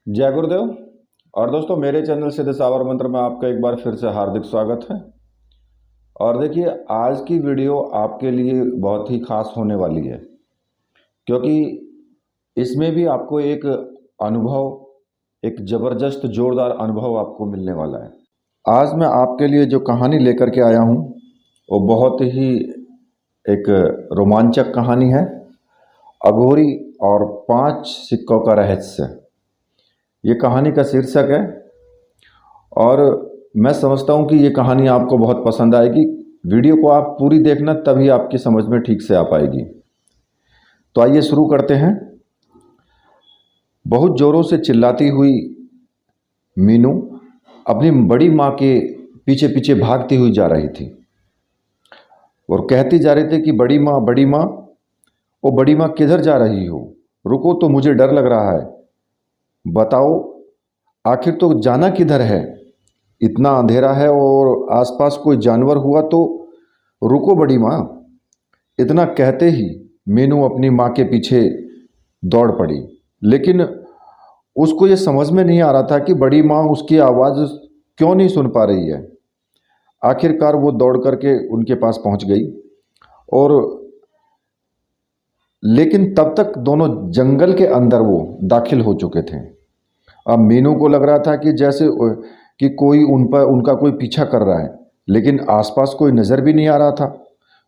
जय गुरुदेव। और दोस्तों, मेरे चैनल सिद्ध सावर मंत्र में आपका एक बार फिर से हार्दिक स्वागत है। और देखिए, आज की वीडियो आपके लिए बहुत ही खास होने वाली है, क्योंकि इसमें भी आपको एक अनुभव, एक ज़बरदस्त जोरदार अनुभव आपको मिलने वाला है। आज मैं आपके लिए जो कहानी लेकर के आया हूँ वो बहुत ही एक रोमांचक कहानी है। अघोरी और 5 सिक्कों का रहस्य, ये कहानी का शीर्षक है। और मैं समझता हूँ कि ये कहानी आपको बहुत पसंद आएगी। वीडियो को आप पूरी देखना, तभी आपकी समझ में ठीक से आ पाएगी। तो आइए शुरू करते हैं। बहुत ज़ोरों से चिल्लाती हुई मीनू अपनी बड़ी माँ के पीछे पीछे भागती हुई जा रही थी और कहती जा रही थी कि बड़ी माँ, बड़ी माँ, ओ बड़ी माँ, किधर जा रही हो? रुको तो, मुझे डर लग रहा है। बताओ, आखिर तो जाना किधर है? इतना अंधेरा है और आसपास कोई जानवर हुआ तो रुको बड़ी माँ। इतना कहते ही मीनू अपनी माँ के पीछे दौड़ पड़ी, लेकिन उसको ये समझ में नहीं आ रहा था कि बड़ी माँ उसकी आवाज़ क्यों नहीं सुन पा रही है। आखिरकार वो दौड़ करके उनके पास पहुंच गई, और लेकिन तब तक दोनों जंगल के अंदर वो दाखिल हो चुके थे। अब मीनू को लग रहा था कि जैसे कि कोई उनका कोई पीछा कर रहा है, लेकिन आसपास कोई नज़र भी नहीं आ रहा था।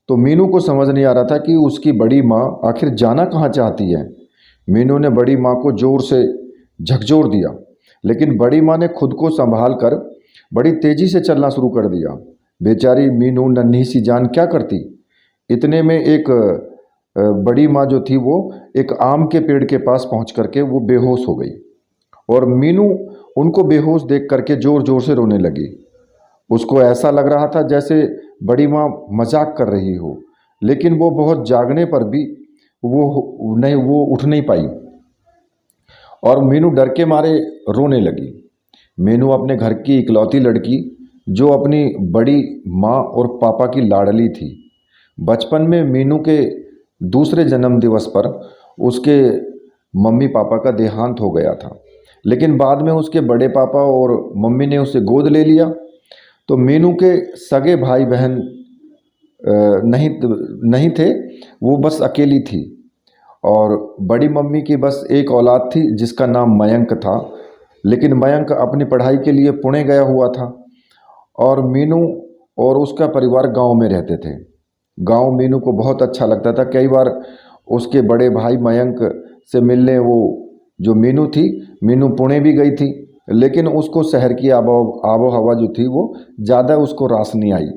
तो मीनू को समझ नहीं आ रहा था कि उसकी बड़ी माँ आखिर जाना कहाँ चाहती है। मीनू ने बड़ी माँ को ज़ोर से झकझोर दिया, लेकिन बड़ी माँ ने खुद को संभाल कर बड़ी तेज़ी से चलना शुरू कर दिया। बेचारी मीनू नन्ही सी जान क्या करती। इतने में एक बड़ी माँ जो थी वो एक आम के पेड़ के पास पहुँच करके वो बेहोश हो गई, और मीनू उनको बेहोश देख करके ज़ोर ज़ोर से रोने लगी। उसको ऐसा लग रहा था जैसे बड़ी माँ मजाक कर रही हो, लेकिन वो बहुत जागने पर भी वो उठ नहीं पाई, और मीनू डर के मारे रोने लगी। मीनू अपने घर की इकलौती लड़की, जो अपनी बड़ी माँ और पापा की लाडली थी। बचपन में मीनू के दूसरे जन्म दिवस पर उसके मम्मी पापा का देहांत हो गया था, लेकिन बाद में उसके बड़े पापा और मम्मी ने उसे गोद ले लिया। तो मीनू के सगे भाई बहन नहीं नहीं थे, वो बस अकेली थी। और बड़ी मम्मी की बस एक औलाद थी जिसका नाम मयंक था, लेकिन मयंक अपनी पढ़ाई के लिए पुणे गया हुआ था, और मीनू और उसका परिवार गांव में रहते थे। गांव मीनू को बहुत अच्छा लगता था। कई बार उसके बड़े भाई मयंक से मिलने वो जो मीनू थी, मीनू पुणे भी गई थी, लेकिन उसको शहर की आबो हवा जो थी वो ज़्यादा उसको रास नहीं आई।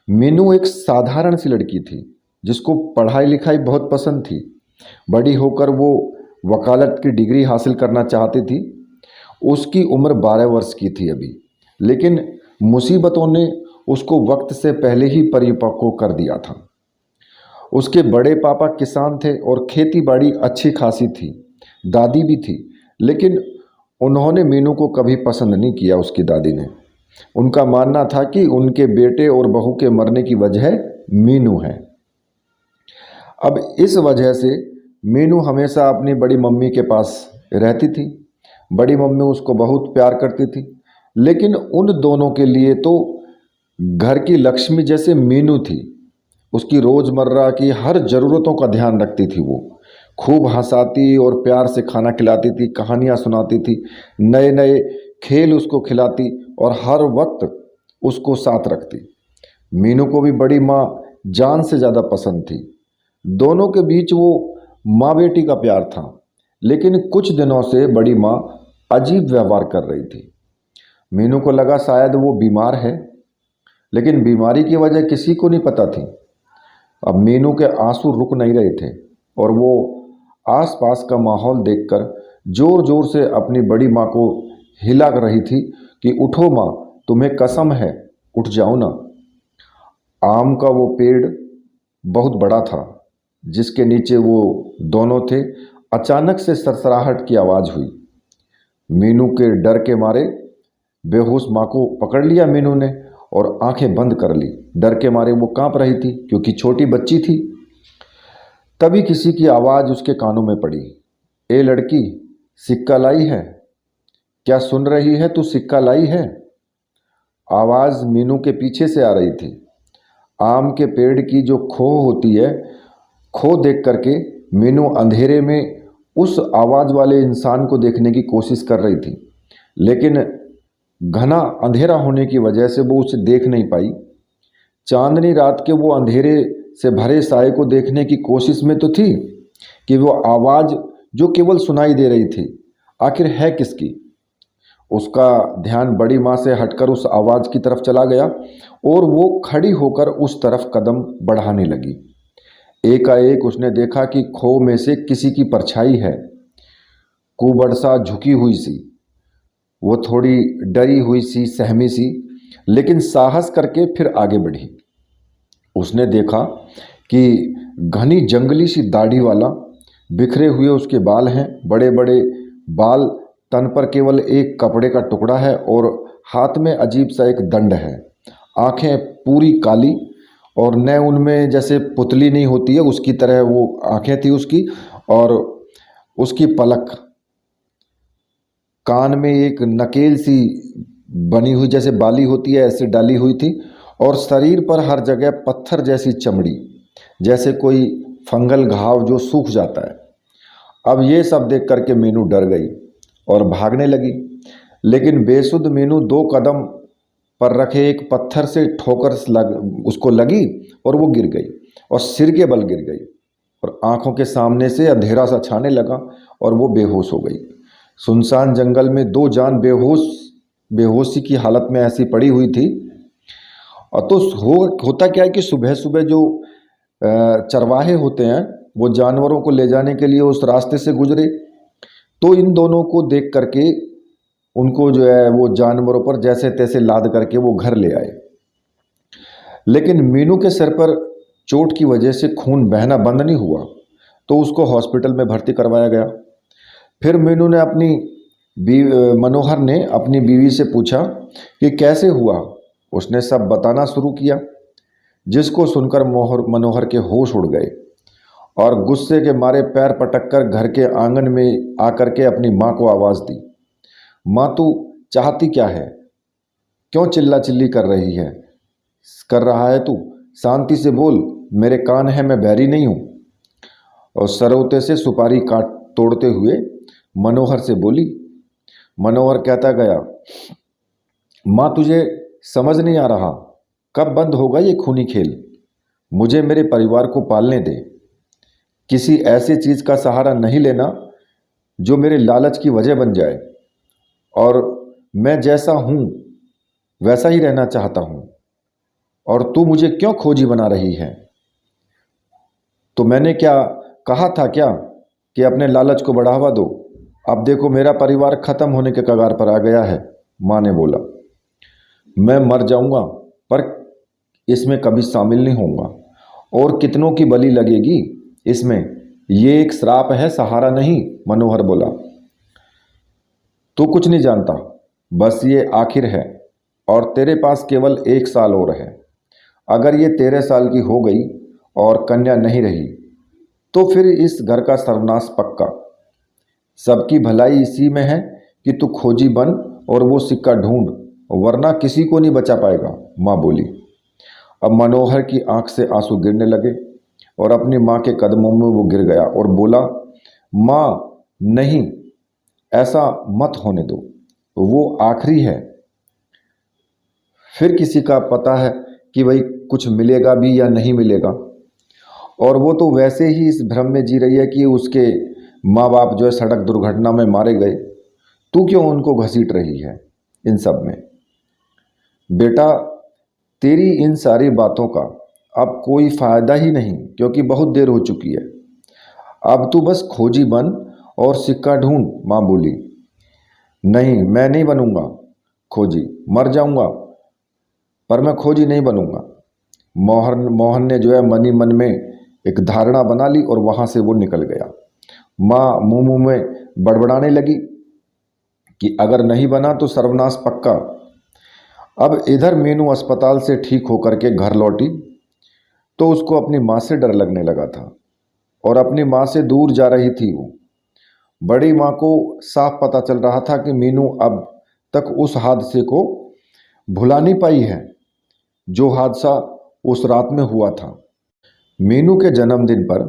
मीनू एक साधारण सी लड़की थी जिसको पढ़ाई लिखाई बहुत पसंद थी। बड़ी होकर वो वकालत की डिग्री हासिल करना चाहती थी। उसकी उम्र 12 वर्ष की थी अभी, लेकिन मुसीबतों ने उसको वक्त से पहले ही परिपक्व कर दिया था। उसके बड़े पापा किसान थे और खेती बाड़ी अच्छी खासी थी। दादी भी थी, लेकिन उन्होंने मीनू को कभी पसंद नहीं किया। उसकी दादी ने, उनका मानना था कि उनके बेटे और बहू के मरने की वजह मीनू है। अब इस वजह से मीनू हमेशा अपनी बड़ी मम्मी के पास रहती थी। बड़ी मम्मी उसको बहुत प्यार करती थी, लेकिन उन दोनों के लिए तो घर की लक्ष्मी जैसे मीनू थी। उसकी रोज़मर्रा की हर ज़रूरतों का ध्यान रखती थी। वो खूब हंसाती और प्यार से खाना खिलाती थी, कहानियाँ सुनाती थी, नए नए खेल उसको खिलाती, और हर वक्त उसको साथ रखती। मीनू को भी बड़ी माँ जान से ज़्यादा पसंद थी। दोनों के बीच वो माँ बेटी का प्यार था, लेकिन कुछ दिनों से बड़ी माँ अजीब व्यवहार कर रही थी। मीनू को लगा शायद वो बीमार है, लेकिन बीमारी की वजह किसी को नहीं पता थी। अब मीनू के आंसू रुक नहीं रहे थे, और वो आसपास का माहौल देखकर जोर जोर से अपनी बड़ी माँ को हिला रही थी कि उठो माँ, तुम्हें कसम है, उठ जाओ ना। आम का वो पेड़ बहुत बड़ा था जिसके नीचे वो दोनों थे। अचानक से सरसराहट की आवाज़ हुई। मीनू के डर के मारे बेहोश माँ को पकड़ लिया मीनू ने, और आंखें बंद कर ली। डर के मारे वो कांप रही थी, क्योंकि छोटी बच्ची थी। तभी किसी की आवाज़ उसके कानों में पड़ी। ए लड़की, सिक्का लाई है? क्या सुन रही है तू, सिक्का लाई है? आवाज़ मीनू के पीछे से आ रही थी। आम के पेड़ की जो खो होती है, खो देख करके मीनू अंधेरे में उस आवाज़ वाले इंसान को देखने की कोशिश कर रही थी, लेकिन घना अंधेरा होने की वजह से वो उसे देख नहीं पाई। चांदनी रात के वो अंधेरे से भरे साए को देखने की कोशिश में तो थी कि वो आवाज़ जो केवल सुनाई दे रही थी आखिर है किसकी। उसका ध्यान बड़ी माँ से हटकर उस आवाज़ की तरफ चला गया और वो खड़ी होकर उस तरफ कदम बढ़ाने लगी। एकाएक उसने देखा कि खो में से किसी की परछाई है, कुबड़सा झुकी हुई सी। वो थोड़ी डरी हुई सी, सहमी सी, लेकिन साहस करके फिर आगे बढ़ी। उसने देखा कि घनी जंगली सी दाढ़ी वाला, बिखरे हुए उसके बाल हैं, बड़े बड़े बाल, तन पर केवल एक कपड़े का टुकड़ा है और हाथ में अजीब सा एक दंड है। आंखें पूरी काली और न उनमें जैसे पुतली नहीं होती है उसकी तरह वो आंखें थी उसकी, और उसकी पलक, कान में एक नकेल सी बनी हुई जैसे बाली होती है ऐसे डाली हुई थी, और शरीर पर हर जगह पत्थर जैसी चमड़ी, जैसे कोई फंगल घाव जो सूख जाता है। अब ये सब देख करके मीनू डर गई और भागने लगी, लेकिन बेसुध मीनू 2 कदम पर रखे एक पत्थर से ठोकर उसको लगी और वो गिर गई और सिर के बल गिर गई और आंखों के सामने से अंधेरा सा छाने लगा और वो बेहोश हो गई। सुनसान जंगल में 2 जान बेहोशी की हालत में ऐसी पड़ी हुई थी। और तो होता क्या है कि सुबह सुबह जो चरवाहे होते हैं वो जानवरों को ले जाने के लिए उस रास्ते से गुजरे, तो इन दोनों को देख करके उनको जो है वो जानवरों पर जैसे तैसे लाद करके वो घर ले आए। लेकिन मीनू के सिर पर चोट की वजह से खून बहना बंद नहीं हुआ, तो उसको हॉस्पिटल में भर्ती करवाया गया। फिर मीनू ने मनोहर ने अपनी बीवी से पूछा कि कैसे हुआ। उसने सब बताना शुरू किया, जिसको सुनकर मनोहर के होश उड़ गए और गुस्से के मारे पैर पटककर घर के आंगन में आकर के अपनी माँ को आवाज़ दी। माँ, तू चाहती क्या है? क्यों चिल्ला चिल्ली कर रही है? कर रहा है तू? शांति से बोल, मेरे कान हैं, मैं बैरी नहीं हूँ। और सरौते से सुपारी काट तोड़ते हुए मनोहर से बोली। मनोहर कहता गया, माँ तुझे समझ नहीं आ रहा, कब बंद होगा ये खूनी खेल? मुझे मेरे परिवार को पालने दे। किसी ऐसी चीज़ का सहारा नहीं लेना जो मेरे लालच की वजह बन जाए, और मैं जैसा हूँ वैसा ही रहना चाहता हूँ, और तू मुझे क्यों खोजी बना रही है? तो मैंने क्या कहा था क्या कि अपने लालच को बढ़ावा दो? अब देखो मेरा परिवार ख़त्म होने के कगार पर आ गया है। माँ ने बोला, मैं मर जाऊंगा पर इसमें कभी शामिल नहीं होऊंगा, और कितनों की बलि लगेगी इसमें, ये एक श्राप है, सहारा नहीं। मनोहर बोला, तू कुछ नहीं जानता, बस ये आखिर है और तेरे पास केवल 1 साल और है। अगर ये 13 साल की हो गई और कन्या नहीं रही तो फिर इस घर का सर्वनाश पक्का। सबकी भलाई इसी में है कि तू खोजी बन और वो सिक्का ढूंढ, वरना किसी को नहीं बचा पाएगा। माँ बोली। अब मनोहर की आंख से आंसू गिरने लगे और अपनी माँ के कदमों में वो गिर गया और बोला, माँ नहीं, ऐसा मत होने दो, वो आखिरी है। फिर किसी का पता है कि भाई कुछ मिलेगा भी या नहीं मिलेगा, और वो तो वैसे ही इस भ्रम में जी रही है कि उसके माँ बाप जो है सड़क दुर्घटना में मारे गए। तू क्यों उनको घसीट रही है इन सब में? बेटा, तेरी इन सारी बातों का अब कोई फ़ायदा ही नहीं, क्योंकि बहुत देर हो चुकी है। अब तू बस खोजी बन और सिक्का ढूंढ। माँ बोली। नहीं, मैं नहीं बनूंगा खोजी, मर जाऊंगा पर मैं खोजी नहीं बनूंगा। मोहन ने जो है मनी मन में एक धारणा बना ली और वहाँ से वो निकल गया। माँ मुँह में बड़बड़ाने लगी कि अगर नहीं बना तो सर्वनाश पक्का। अब इधर मीनू अस्पताल से ठीक होकर के घर लौटी तो उसको अपनी माँ से डर लगने लगा था और अपनी माँ से दूर जा रही थी वो। बड़ी माँ को साफ पता चल रहा था कि मीनू अब तक उस हादसे को भुला नहीं पाई है जो हादसा उस रात में हुआ था। मीनू के जन्मदिन पर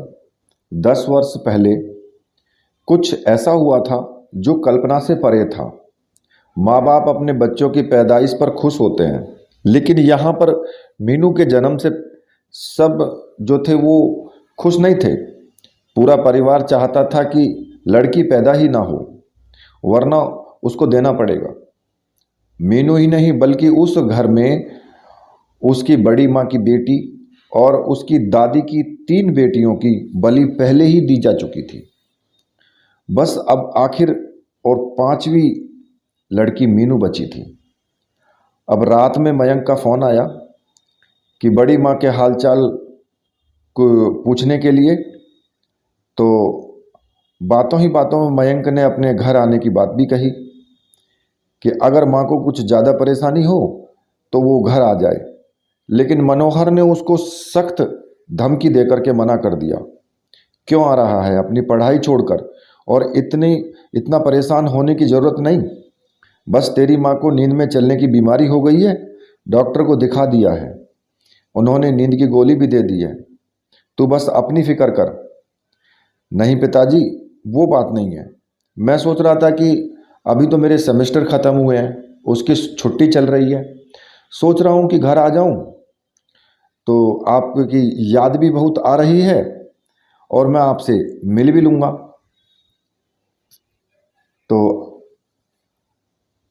10 वर्ष पहले कुछ ऐसा हुआ था जो कल्पना से परे था। माँ बाप अपने बच्चों की पैदाइश पर खुश होते हैं, लेकिन यहाँ पर मीनू के जन्म से सब जो थे वो खुश नहीं थे। पूरा परिवार चाहता था कि लड़की पैदा ही ना हो, वरना उसको देना पड़ेगा। मीनू ही नहीं बल्कि उस घर में उसकी बड़ी माँ की बेटी और उसकी दादी की 3 बेटियों की बलि पहले ही दी जा चुकी थी। बस अब आखिर और 5वीं लड़की मीनू बची थी। अब रात में मयंक का फ़ोन आया कि बड़ी माँ के हालचाल को पूछने के लिए। तो बातों ही बातों में मयंक ने अपने घर आने की बात भी कही कि अगर माँ को कुछ ज़्यादा परेशानी हो तो वो घर आ जाए। लेकिन मनोहर ने उसको सख्त धमकी देकर के मना कर दिया। क्यों आ रहा है, अपनी पढ़ाई छोड़कर, और इतना परेशान होने की ज़रूरत नहीं। बस तेरी माँ को नींद में चलने की बीमारी हो गई है, डॉक्टर को दिखा दिया है, उन्होंने नींद की गोली भी दे दी है, तू बस अपनी फिक्र कर। नहीं पिताजी, वो बात नहीं है। मैं सोच रहा था कि अभी तो मेरे सेमेस्टर ख़त्म हुए हैं, उसकी छुट्टी चल रही है, सोच रहा हूँ कि घर आ जाऊँ, तो आपकी याद भी बहुत आ रही है और मैं आपसे मिल भी लूँगा। तो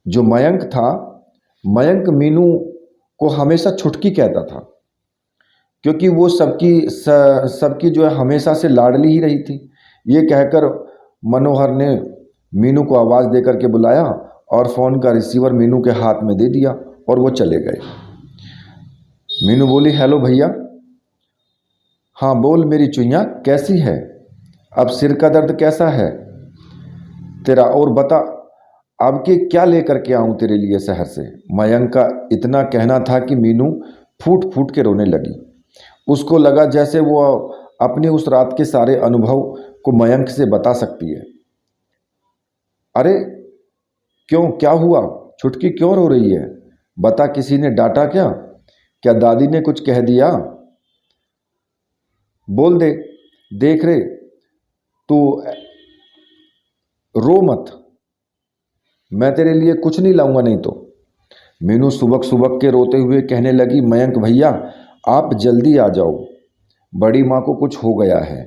जो मयंक था, मयंक मीनू को हमेशा छुटकी कहता था, क्योंकि वो सबकी जो है हमेशा से लाडली ही रही थी। ये कहकर मनोहर ने मीनू को आवाज़ देकर के बुलाया और फ़ोन का रिसीवर मीनू के हाथ में दे दिया और वो चले गए। मीनू बोली, हेलो भैया। हाँ बोल मेरी चुईया, कैसी है? अब सिर का दर्द कैसा है तेरा, और बता अब के क्या लेकर के आऊँ तेरे लिए शहर से। मयंक का इतना कहना था कि मीनू फूट फूट के रोने लगी। उसको लगा जैसे वो अपने उस रात के सारे अनुभव को मयंक से बता सकती है। अरे क्यों, क्या हुआ? छुटकी क्यों रो रही है? बता, किसी ने डांटा क्या? क्या दादी ने कुछ कह दिया? बोल दे। देख रे, तू रो मत, मैं तेरे लिए कुछ नहीं लाऊंगा नहीं तो। मीनू सुबक सुबक के रोते हुए कहने लगी, मयंक भैया आप जल्दी आ जाओ, बड़ी माँ को कुछ हो गया है,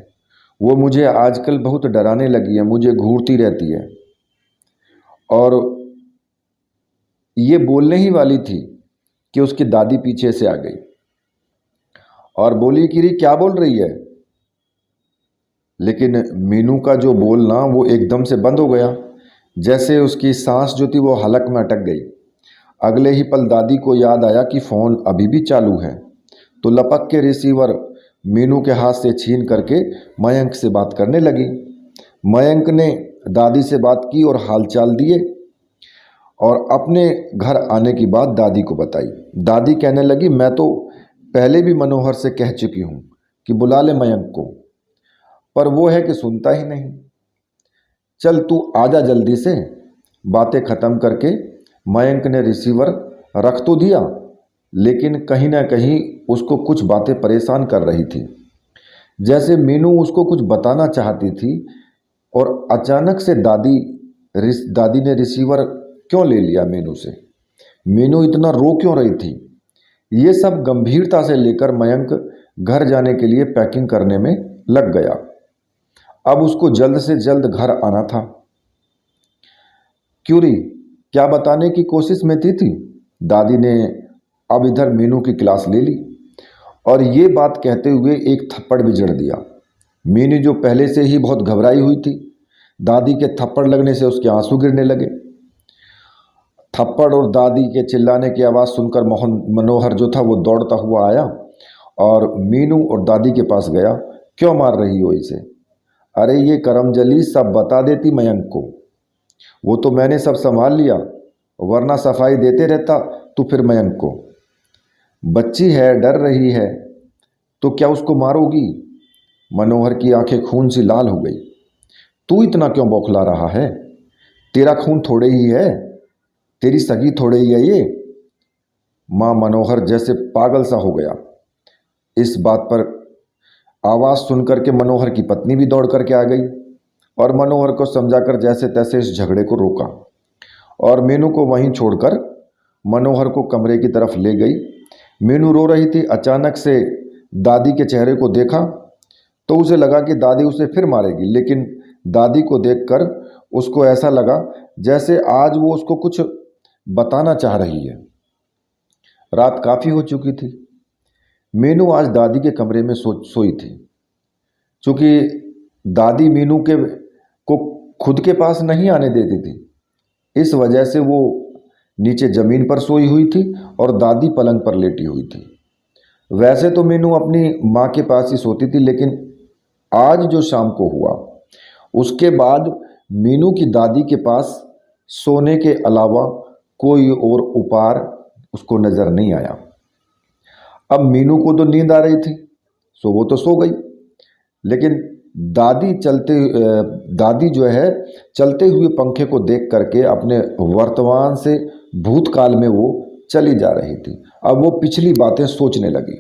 वो मुझे आजकल बहुत डराने लगी है, मुझे घूरती रहती है। और ये बोलने ही वाली थी कि उसकी दादी पीछे से आ गई और बोली कि री क्या बोल रही है। लेकिन मीनू का जो बोलना वो एकदम से बंद हो गया, जैसे उसकी सांस जो थी वो हलक में अटक गई। अगले ही पल दादी को याद आया कि फ़ोन अभी भी चालू है, तो लपक के रिसीवर मीनू के हाथ से छीन करके मयंक से बात करने लगी। मयंक ने दादी से बात की और हालचाल दिए और अपने घर आने की बात दादी को बताई। दादी कहने लगी, मैं तो पहले भी मनोहर से कह चुकी हूँ कि बुला ले मयंक को, पर वो है कि सुनता ही नहीं। चल तू आजा जल्दी से। बातें ख़त्म करके मयंक ने रिसीवर रख तो दिया, लेकिन कहीं ना कहीं उसको कुछ बातें परेशान कर रही थी। जैसे मीनू उसको कुछ बताना चाहती थी और अचानक से दादी ने रिसीवर क्यों ले लिया मीनू से, मीनू इतना रो क्यों रही थी, ये सब गंभीरता से लेकर मयंक घर जाने के लिए पैकिंग करने में लग गया। अब उसको जल्द से जल्द घर आना था। क्यूरी क्या बताने की कोशिश में थी? दादी ने अब इधर मीनू की क्लास ले ली और ये बात कहते हुए एक थप्पड़ भी जड़ दिया। मीनू जो पहले से ही बहुत घबराई हुई थी, दादी के थप्पड़ लगने से उसके आंसू गिरने लगे। थप्पड़ और दादी के चिल्लाने की आवाज़ सुनकर मनोहर जो था वो दौड़ता हुआ आया और मीनू और दादी के पास गया। क्यों मार रही हो इसे? अरे ये करमजली सब बता देती मयंक को, वो तो मैंने सब संभाल लिया, वरना सफाई देते रहता तो फिर मयंक को। बच्ची है, डर रही है, तो क्या उसको मारोगी? मनोहर की आंखें खून सी लाल हो गई। तू इतना क्यों बौखला रहा है? तेरा खून थोड़े ही है, तेरी सगी थोड़े ही है ये। माँ मनोहर जैसे पागल सा हो गया। इस बात पर आवाज़ सुनकर के मनोहर की पत्नी भी दौड़ करके आ गई और मनोहर को समझाकर जैसे तैसे इस झगड़े को रोका और मीनू को वहीं छोड़कर मनोहर को कमरे की तरफ ले गई। मीनू रो रही थी। अचानक से दादी के चेहरे को देखा तो उसे लगा कि दादी उसे फिर मारेगी, लेकिन दादी को देखकर उसको ऐसा लगा जैसे आज वो उसको कुछ बताना चाह रही है। रात काफ़ी हो चुकी थी। मीनू आज दादी के कमरे में सोई थी। चूँकि दादी मीनू के को खुद के पास नहीं आने देती थी, इस वजह से वो नीचे ज़मीन पर सोई हुई थी और दादी पलंग पर लेटी हुई थी। वैसे तो मीनू अपनी माँ के पास ही सोती थी, लेकिन आज जो शाम को हुआ उसके बाद मीनू की दादी के पास सोने के अलावा कोई और उपाय उसको नज़र नहीं आया। अब मीनू को तो नींद आ रही थी, सो वो तो सो गई, लेकिन दादी जो है चलते हुए पंखे को देख करके अपने वर्तमान से भूतकाल में वो चली जा रही थी। अब वो पिछली बातें सोचने लगी।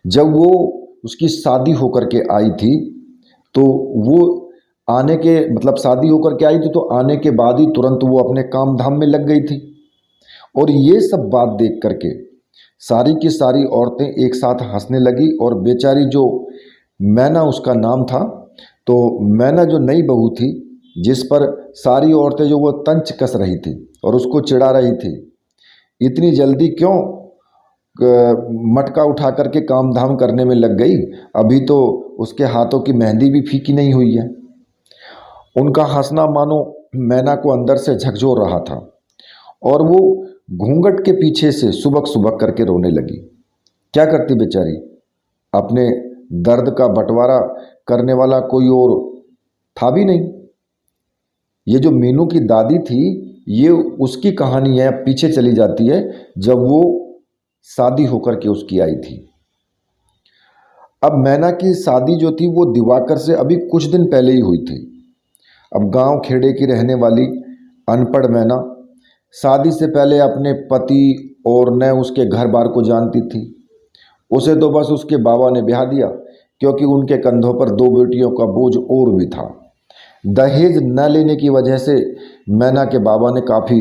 जब वो उसकी शादी होकर के आई थी तो वो आने के मतलब शादी होकर के आई थी तो आने के बाद ही तुरंत वो अपने काम धाम में लग गई थी। और ये सब बात देख करके सारी की सारी औरतें एक साथ हंसने लगी और बेचारी जो मैना उसका नाम था, तो मैना जो नई बहू थी जिस पर सारी औरतें जो वो तंच कस रही थी और उसको चिढ़ा रही थी, इतनी जल्दी क्यों मटका उठा करके काम धाम करने में लग गई, अभी तो उसके हाथों की मेहंदी भी फीकी नहीं हुई है। उनका हंसना मानो मैना को अंदर से झकझोर रहा था और वो घूंघट के पीछे से सुबक सुबक करके रोने लगी। क्या करती बेचारी, अपने दर्द का बंटवारा करने वाला कोई और था भी नहीं। ये जो मीनू की दादी थी, ये उसकी कहानी है, पीछे चली जाती है जब वो शादी होकर के उसकी आई थी। अब मैना की शादी जो थी वो दिवाकर से अभी कुछ दिन पहले ही हुई थी। अब गांव खेड़े की रहने वाली अनपढ़ मैना शादी से पहले अपने पति और न उसके घर बार को जानती थी। उसे तो बस उसके बाबा ने ब्याह दिया, क्योंकि उनके कंधों पर दो बेटियों का बोझ और भी था। दहेज न लेने की वजह से मैना के बाबा ने काफ़ी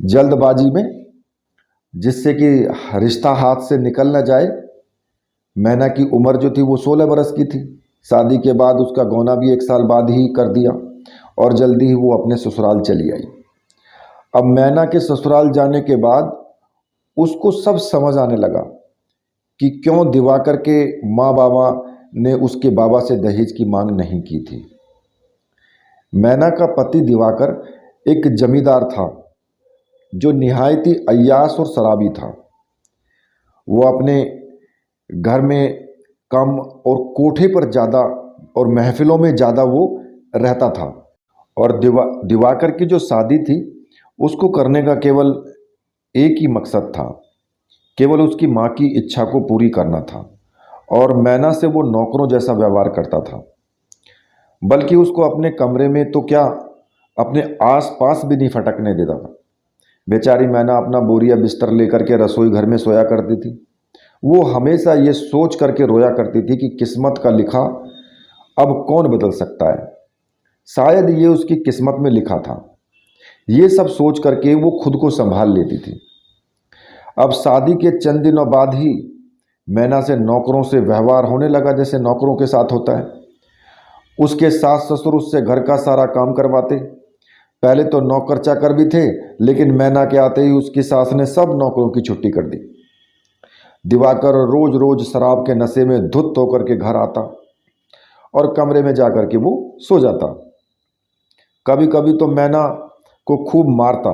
जल्दबाजी में, जिससे कि रिश्ता हाथ से निकल न जाए, मैना की उम्र जो थी वो 16 बरस की थी। शादी के बाद उसका गौना भी 1 साल बाद ही कर दिया और जल्दी ही वो अपने ससुराल चली आई। अब मैना के ससुराल जाने के बाद उसको सब समझ आने लगा कि क्यों दिवाकर के माँ बाबा ने उसके बाबा से दहेज की मांग नहीं की थी। मैना का पति दिवाकर एक जमींदार था जो निहायत ही अय्याश और शराबी था। वो अपने घर में कम और कोठे पर ज़्यादा और महफिलों में ज़्यादा वो रहता था। और दिवाकर की जो शादी थी उसको करने का केवल एक ही मकसद था, केवल उसकी माँ की इच्छा को पूरी करना था। और मैना से वो नौकरों जैसा व्यवहार करता था, बल्कि उसको अपने कमरे में तो क्या अपने आस पास भी नहीं फटकने देता था। बेचारी मैना अपना बोरिया बिस्तर लेकर के रसोई घर में सोया करती थी। वो हमेशा ये सोच करके रोया करती थी कि किस्मत का लिखा अब कौन बदल सकता है, शायद ये उसकी किस्मत में लिखा था। ये सब सोच करके वो खुद को संभाल लेती थी। अब शादी के चंद दिनों बाद ही मैना से नौकरों से व्यवहार होने लगा जैसे नौकरों के साथ होता है। उसके सास ससुर उससे घर का सारा काम करवाते। पहले तो नौकर चाकर भी थे, लेकिन मैना के आते ही उसकी सास ने सब नौकरों की छुट्टी कर दी। दिवाकर रोज रोज शराब के नशे में धुत होकर के घर आता और कमरे में जाकर के वो सो जाता। कभी कभी तो मैना को खूब मारता,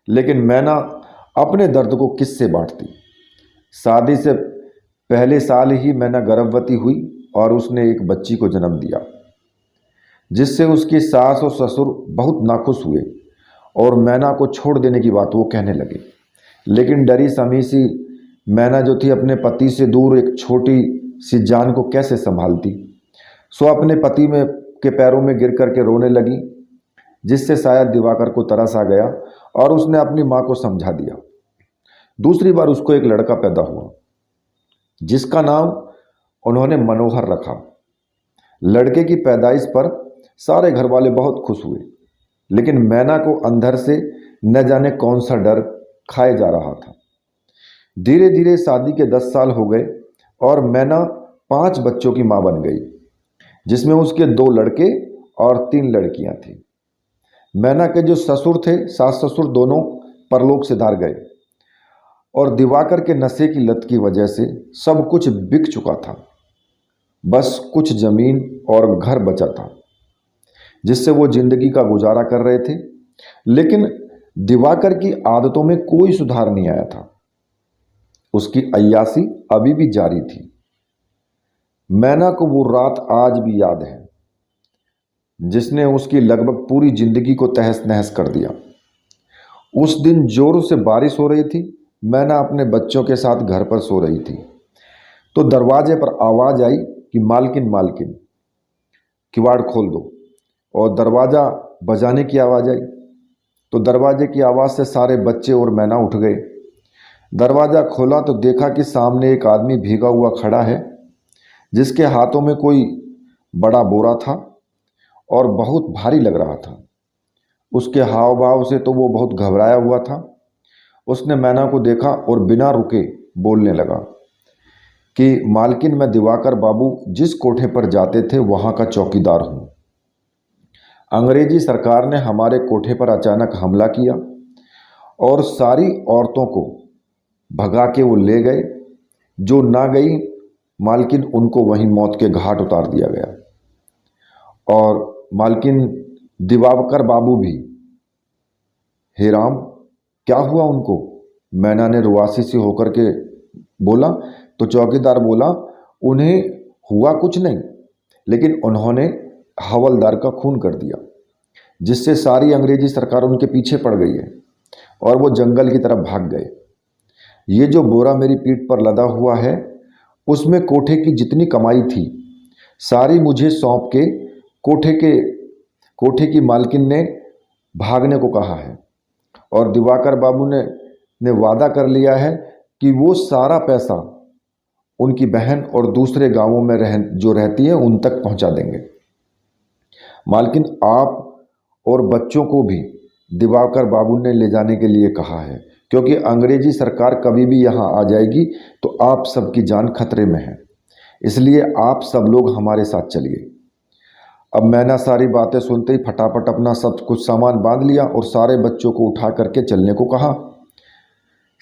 लेकिन मैना अपने दर्द को किससे बांटती। शादी से पहले साल ही मैना गर्भवती हुई और उसने एक बच्ची को जन्म दिया, जिससे उसकी सास और ससुर बहुत नाखुश हुए और मैना को छोड़ देने की बात वो कहने लगे। लेकिन डरी समी सी मैना जो थी अपने पति से दूर एक छोटी सी जान को कैसे संभालती। सो अपने पति में के पैरों में गिर करके रोने लगी, जिससे शायद दिवाकर को तरस आ गया और उसने अपनी माँ को समझा दिया। दूसरी बार उसको एक लड़का पैदा हुआ, जिसका नाम उन्होंने मनोहर रखा। लड़के की पैदाइश पर सारे घर वाले बहुत खुश हुए, लेकिन मैना को अंदर से न जाने कौन सा डर खाए जा रहा था। धीरे धीरे शादी के 10 साल हो गए और मैना 5 बच्चों की माँ बन गई, जिसमें उसके 2 लड़के और 3 लड़कियां थीं। मैना के जो ससुर थे, सास ससुर दोनों परलोक सिधार गए और दिवाकर के नशे की लत की वजह से सब कुछ बिक चुका था। बस कुछ जमीन और घर बचा था, जिससे वो जिंदगी का गुजारा कर रहे थे। लेकिन दिवाकर की आदतों में कोई सुधार नहीं आया था। उसकी अय्यासी अभी भी जारी थी। मैना को वो रात आज भी याद है, जिसने उसकी लगभग पूरी जिंदगी को तहस नहस कर दिया। उस दिन जोरों से बारिश हो रही थी। मैना अपने बच्चों के साथ घर पर सो रही थी, तो दरवाजे पर आवाज़ आई कि मालकिन मालकिन किवाड़ खोल दो। और दरवाज़ा बजाने की आवाज़ आई, तो दरवाजे की आवाज़ से सारे बच्चे और मैना उठ गए। दरवाज़ा खोला तो देखा कि सामने एक आदमी भीगा हुआ खड़ा है, जिसके हाथों में कोई बड़ा बोरा था और बहुत भारी लग रहा था। उसके हाव भाव से तो वो बहुत घबराया हुआ था। उसने मैना को देखा और बिना रुके बोलने लगा कि मालकिन, मैं दिवाकर बाबू जिस कोठे पर जाते थे वहाँ का चौकीदार हूँ। अंग्रेजी सरकार ने हमारे कोठे पर अचानक हमला किया और सारी औरतों को भगा के वो ले गए। जो ना गई मालकिन, उनको वहीं मौत के घाट उतार दिया गया। और मालकिन दिवाकर बाबू भी, हे राम, क्या हुआ उनको? मैना ने रुआसी से होकर के बोला। तो चौकीदार बोला, उन्हें हुआ कुछ नहीं, लेकिन उन्होंने हवलदार का खून कर दिया, जिससे सारी अंग्रेजी सरकार उनके पीछे पड़ गई है और वो जंगल की तरफ भाग गए। ये जो बोरा मेरी पीठ पर लदा हुआ है, उसमें कोठे की जितनी कमाई थी सारी मुझे सौंप के कोठे की मालकिन ने भागने को कहा है। और दिवाकर बाबू ने वादा कर लिया है कि वो सारा पैसा उनकी बहन और दूसरे गांवों में जो रहती है उन तक पहुंचा देंगे। मालकिन, आप और बच्चों को भी दिवाकर बाबू ने ले जाने के लिए कहा है, क्योंकि अंग्रेजी सरकार कभी भी यहाँ आ जाएगी तो आप सबकी जान खतरे में है। इसलिए आप सब लोग हमारे साथ चलिए। अब मैंने सारी बातें सुनते ही फटाफट अपना सब कुछ सामान बांध लिया और सारे बच्चों को उठा करके चलने को कहा।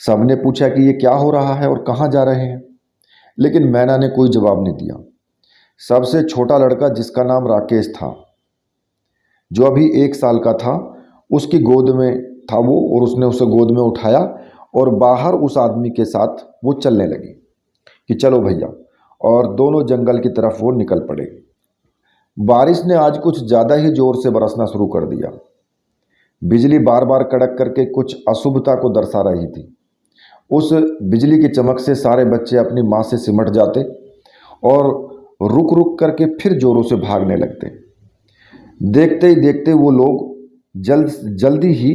सबने पूछा कि ये क्या हो रहा है और कहाँ जा रहे हैं, लेकिन मैना ने कोई जवाब नहीं दिया। सबसे छोटा लड़का, जिसका नाम राकेश था, जो अभी 1 साल का था, उसकी गोद में था वो, और उसने उसे गोद में उठाया और बाहर उस आदमी के साथ वो चलने लगी कि चलो भैया, और दोनों जंगल की तरफ वो निकल पड़े। बारिश ने आज कुछ ज़्यादा ही जोर से बरसना शुरू कर दिया। बिजली बार बार कड़क करके कुछ अशुभता को दर्शा रही थी। उस बिजली की चमक से सारे बच्चे अपनी माँ से सिमट जाते और रुक रुक करके फिर जोरों से भागने लगते। देखते ही देखते वो लोग जल्दी ही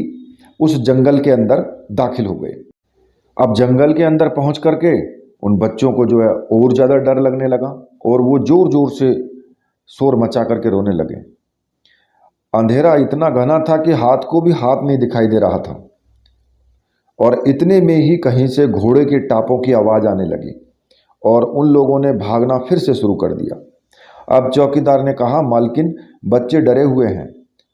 उस जंगल के अंदर दाखिल हो गए। अब जंगल के अंदर पहुंच करके उन बच्चों को जो है और ज़्यादा डर लगने लगा और वो ज़ोर ज़ोर से शोर मचा करके रोने लगे। अंधेरा इतना घना था कि हाथ को भी हाथ नहीं दिखाई दे रहा था, और इतने में ही कहीं से घोड़े के टापों की आवाज़ आने लगी और उन लोगों ने भागना फिर से शुरू कर दिया। अब चौकीदार ने कहा, मालकिन, बच्चे डरे हुए हैं,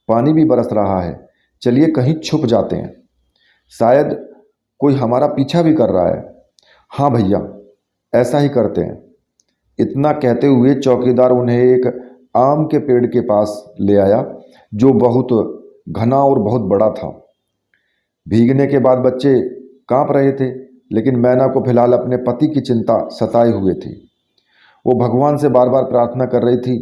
पानी भी बरस रहा है, चलिए कहीं छुप जाते हैं, शायद कोई हमारा पीछा भी कर रहा है। हाँ भैया, ऐसा ही करते हैं। इतना कहते हुए चौकीदार उन्हें एक आम के पेड़ के पास ले आया, जो बहुत घना और बहुत बड़ा था। भीगने के बाद बच्चे कांप रहे थे, लेकिन मैना को फिलहाल अपने पति की चिंता सताए हुए थी। वो भगवान से बार बार प्रार्थना कर रही थी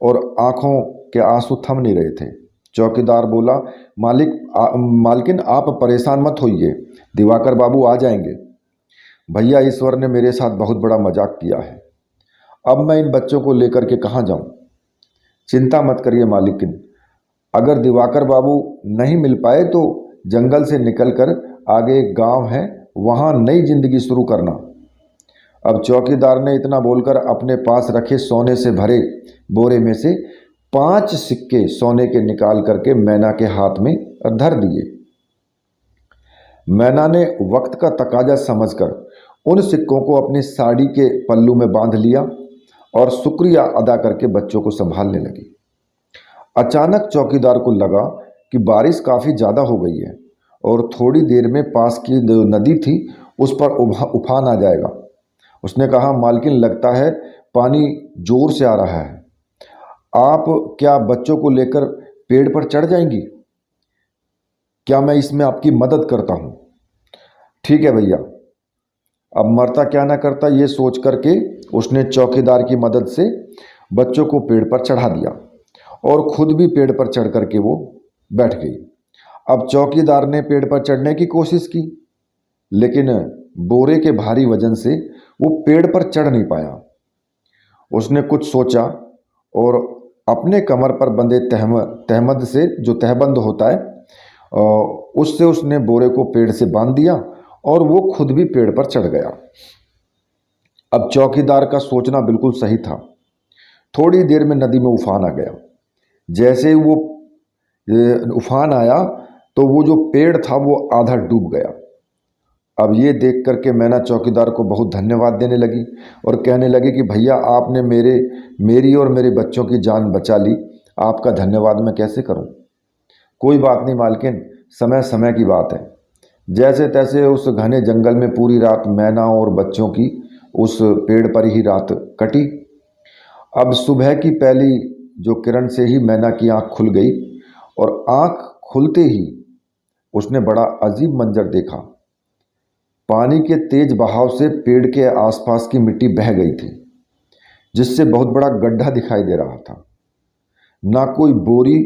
और आंखों के आंसू थम नहीं रहे थे। चौकीदार बोला, मालकिन, आप परेशान मत होइए, दिवाकर बाबू आ जाएंगे। भैया, ईश्वर ने मेरे साथ बहुत बड़ा मजाक किया है। अब मैं इन बच्चों को लेकर के कहाँ जाऊँ? चिंता मत करिए मालिकिन, अगर दिवाकर बाबू नहीं मिल पाए तो जंगल से निकलकर आगे एक गांव है, वहां नई जिंदगी शुरू करना। अब चौकीदार ने इतना बोलकर अपने पास रखे सोने से भरे बोरे में से 5 सिक्के सोने के निकाल करके मैना के हाथ में धर दिए। मैना ने वक्त का तकाजा समझकर उन सिक्कों को अपनी साड़ी के पल्लू में बांध लिया और शुक्रिया अदा करके बच्चों को संभालने लगी। अचानक चौकीदार को लगा कि बारिश काफ़ी ज़्यादा हो गई है और थोड़ी देर में पास की जो नदी थी उस पर उफान आ जाएगा। उसने कहा, मालकिन लगता है पानी जोर से आ रहा है, आप क्या बच्चों को लेकर पेड़ पर चढ़ जाएंगी? क्या मैं इसमें आपकी मदद करता हूँ? ठीक है भैया। अब मरता क्या ना करता, ये सोच करके उसने चौकीदार की मदद से बच्चों को पेड़ पर चढ़ा दिया और खुद भी पेड़ पर चढ़ करके वो बैठ गई। अब चौकीदार ने पेड़ पर चढ़ने की कोशिश की, लेकिन बोरे के भारी वजन से वो पेड़ पर चढ़ नहीं पाया। उसने कुछ सोचा और अपने कमर पर बंधे तहमद से, जो तहबंद होता है, उससे उसने बोरे को पेड़ से बांध दिया और वो खुद भी पेड़ पर चढ़ गया। अब चौकीदार का सोचना बिल्कुल सही था। थोड़ी देर में नदी में उफान आ गया। जैसे ही वो उफान आया तो वो जो पेड़ था वो आधा डूब गया। अब ये देख करके मैना चौकीदार को बहुत धन्यवाद देने लगी और कहने लगी कि भैया आपने मेरी और मेरे बच्चों की जान बचा ली, आपका धन्यवाद मैं कैसे करूं? कोई बात नहीं मालकिन, समय समय की बात है। जैसे तैसे उस घने जंगल में पूरी रात मैना और बच्चों की उस पेड़ पर ही रात कटी। अब सुबह की पहली जो किरण से ही मैना की आंख खुल गई और आंख खुलते ही उसने बड़ा अजीब मंजर देखा। पानी के तेज बहाव से पेड़ के आसपास की मिट्टी बह गई थी, जिससे बहुत बड़ा गड्ढा दिखाई दे रहा था। ना कोई बोरी,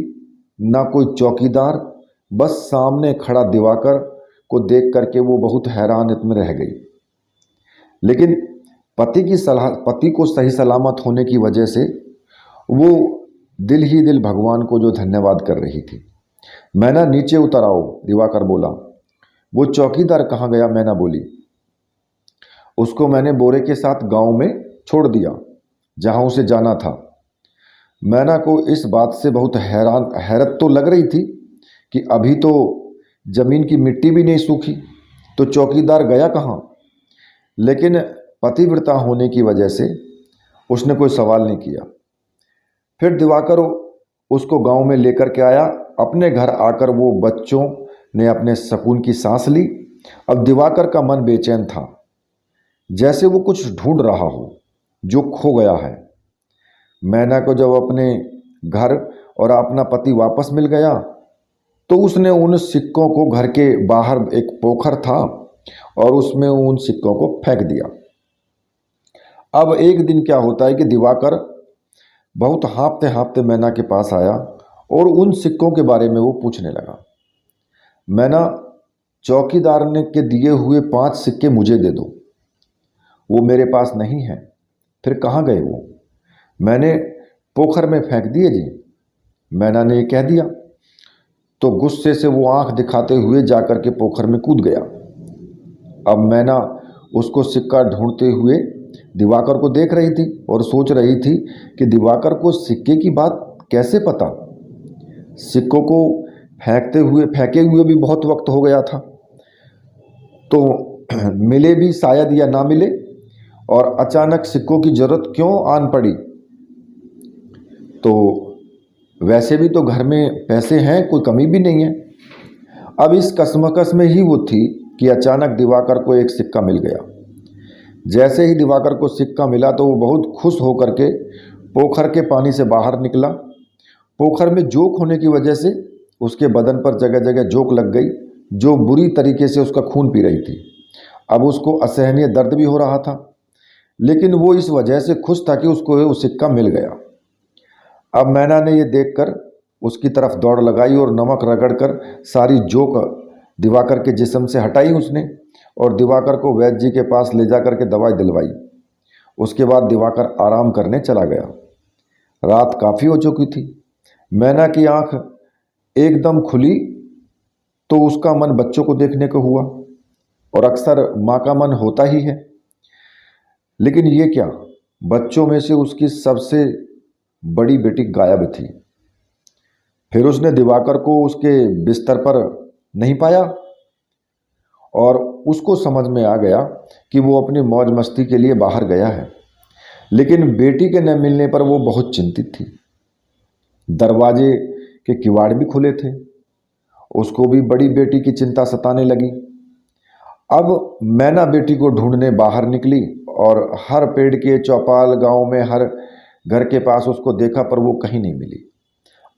ना कोई चौकीदार, बस सामने खड़ा दिवाकर को देख करके वो बहुत हैरान में रह गई। लेकिन पति को सही सलामत होने की वजह से वो दिल ही दिल भगवान को जो धन्यवाद कर रही थी। मैना नीचे उतर आओ, दिवाकर बोला। वो चौकीदार कहाँ गया? मैना बोली। उसको मैंने बोरे के साथ गांव में छोड़ दिया जहां उसे जाना था। मैना को इस बात से बहुत हैरत तो लग रही थी कि अभी तो जमीन की मिट्टी भी नहीं सूखी, तो चौकीदार गया कहाँ? लेकिन पतिव्रता होने की वजह से उसने कोई सवाल नहीं किया। फिर दिवाकर उसको गांव में लेकर के आया। अपने घर आकर वो बच्चों ने अपने सुकून की सांस ली। अब दिवाकर का मन बेचैन था, जैसे वो कुछ ढूंढ रहा हो जो खो गया है। मैना को जब अपने घर और अपना पति वापस मिल गया तो उसने उन सिक्कों को, घर के बाहर एक पोखर था और उसमें उन सिक्कों को फेंक दिया। अब एक दिन क्या होता है कि दिवाकर बहुत हाँफते हाँफते मैना के पास आया और उन सिक्कों के बारे में वो पूछने लगा। मैना, चौकीदार ने के दिए हुए 5 सिक्के मुझे दे दो, वो मेरे पास नहीं है। फिर कहाँ गए वो? मैंने पोखर में फेंक दिए जी, मैना ने कह दिया। तो गुस्से से वो आंख दिखाते हुए जाकर के पोखर में कूद गया। अब मैना उसको सिक्का ढूंढते हुए दिवाकर को देख रही थी और सोच रही थी कि दिवाकर को सिक्के की बात कैसे पता। सिक्कों को फेंके हुए भी बहुत वक्त हो गया था, तो मिले भी शायद या ना मिले, और अचानक सिक्कों की जरूरत क्यों आन पड़ी? तो वैसे भी तो घर में पैसे हैं, कोई कमी भी नहीं है। अब इस कसमकस में ही वो थी कि अचानक दिवाकर को एक सिक्का मिल गया। जैसे ही दिवाकर को सिक्का मिला तो वो बहुत खुश होकर के पोखर के पानी से बाहर निकला। पोखर में जोक होने की वजह से उसके बदन पर जगह जगह जोक लग गई, जो बुरी तरीके से उसका खून पी रही थी। अब उसको असहनीय दर्द भी हो रहा था, लेकिन वो इस वजह से खुश था कि उसको वो सिक्का मिल गया। अब मैना ने ये देखकर उसकी तरफ दौड़ लगाई और नमक रगड़कर सारी जोक दिवाकर के जिस्म से हटाई उसने, और दिवाकर को वैद्य जी के पास ले जा कर के दवाई दिलवाई। उसके बाद दिवाकर आराम करने चला गया। रात काफ़ी हो चुकी थी। मैना की आंख एकदम खुली तो उसका मन बच्चों को देखने को हुआ, और अक्सर माँ का मन होता ही है। लेकिन ये क्या, बच्चों में से उसकी सबसे बड़ी बेटी गायब थी। फिर उसने दिवाकर को उसके बिस्तर पर नहीं पाया और उसको समझ में आ गया कि वो अपनी मौज मस्ती के लिए बाहर गया है। लेकिन बेटी के न मिलने पर वो बहुत चिंतित थी। दरवाजे के किवाड़ भी खुले थे। उसको भी बड़ी बेटी की चिंता सताने लगी। अब मैना बेटी को ढूंढने बाहर निकली और हर पेड़ के चौपाल, गांव में हर घर के पास उसको देखा, पर वो कहीं नहीं मिली।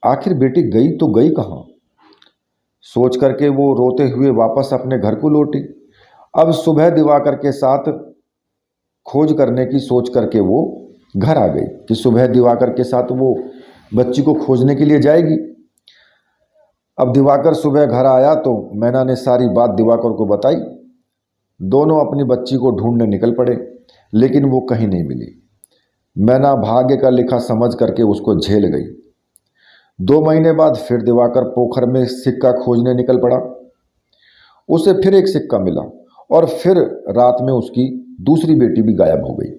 आखिर बेटी गई तो गई कहाँ, सोच करके वो रोते हुए वापस अपने घर को लौटी। अब सुबह दिवाकर के साथ खोज करने की सोच करके वो घर आ गई कि सुबह दिवाकर के साथ वो बच्ची को खोजने के लिए जाएगी। अब दिवाकर सुबह घर आया तो मैना ने सारी बात दिवाकर को बताई। दोनों अपनी बच्ची को ढूंढने निकल पड़े, लेकिन वो कहीं नहीं मिली। मैना भाग्य का लिखा समझ करके उसको झेल गई। 2 महीने बाद फिर दिवाकर पोखर में सिक्का खोजने निकल पड़ा। उसे फिर एक सिक्का मिला और फिर रात में उसकी दूसरी बेटी भी गायब हो गई।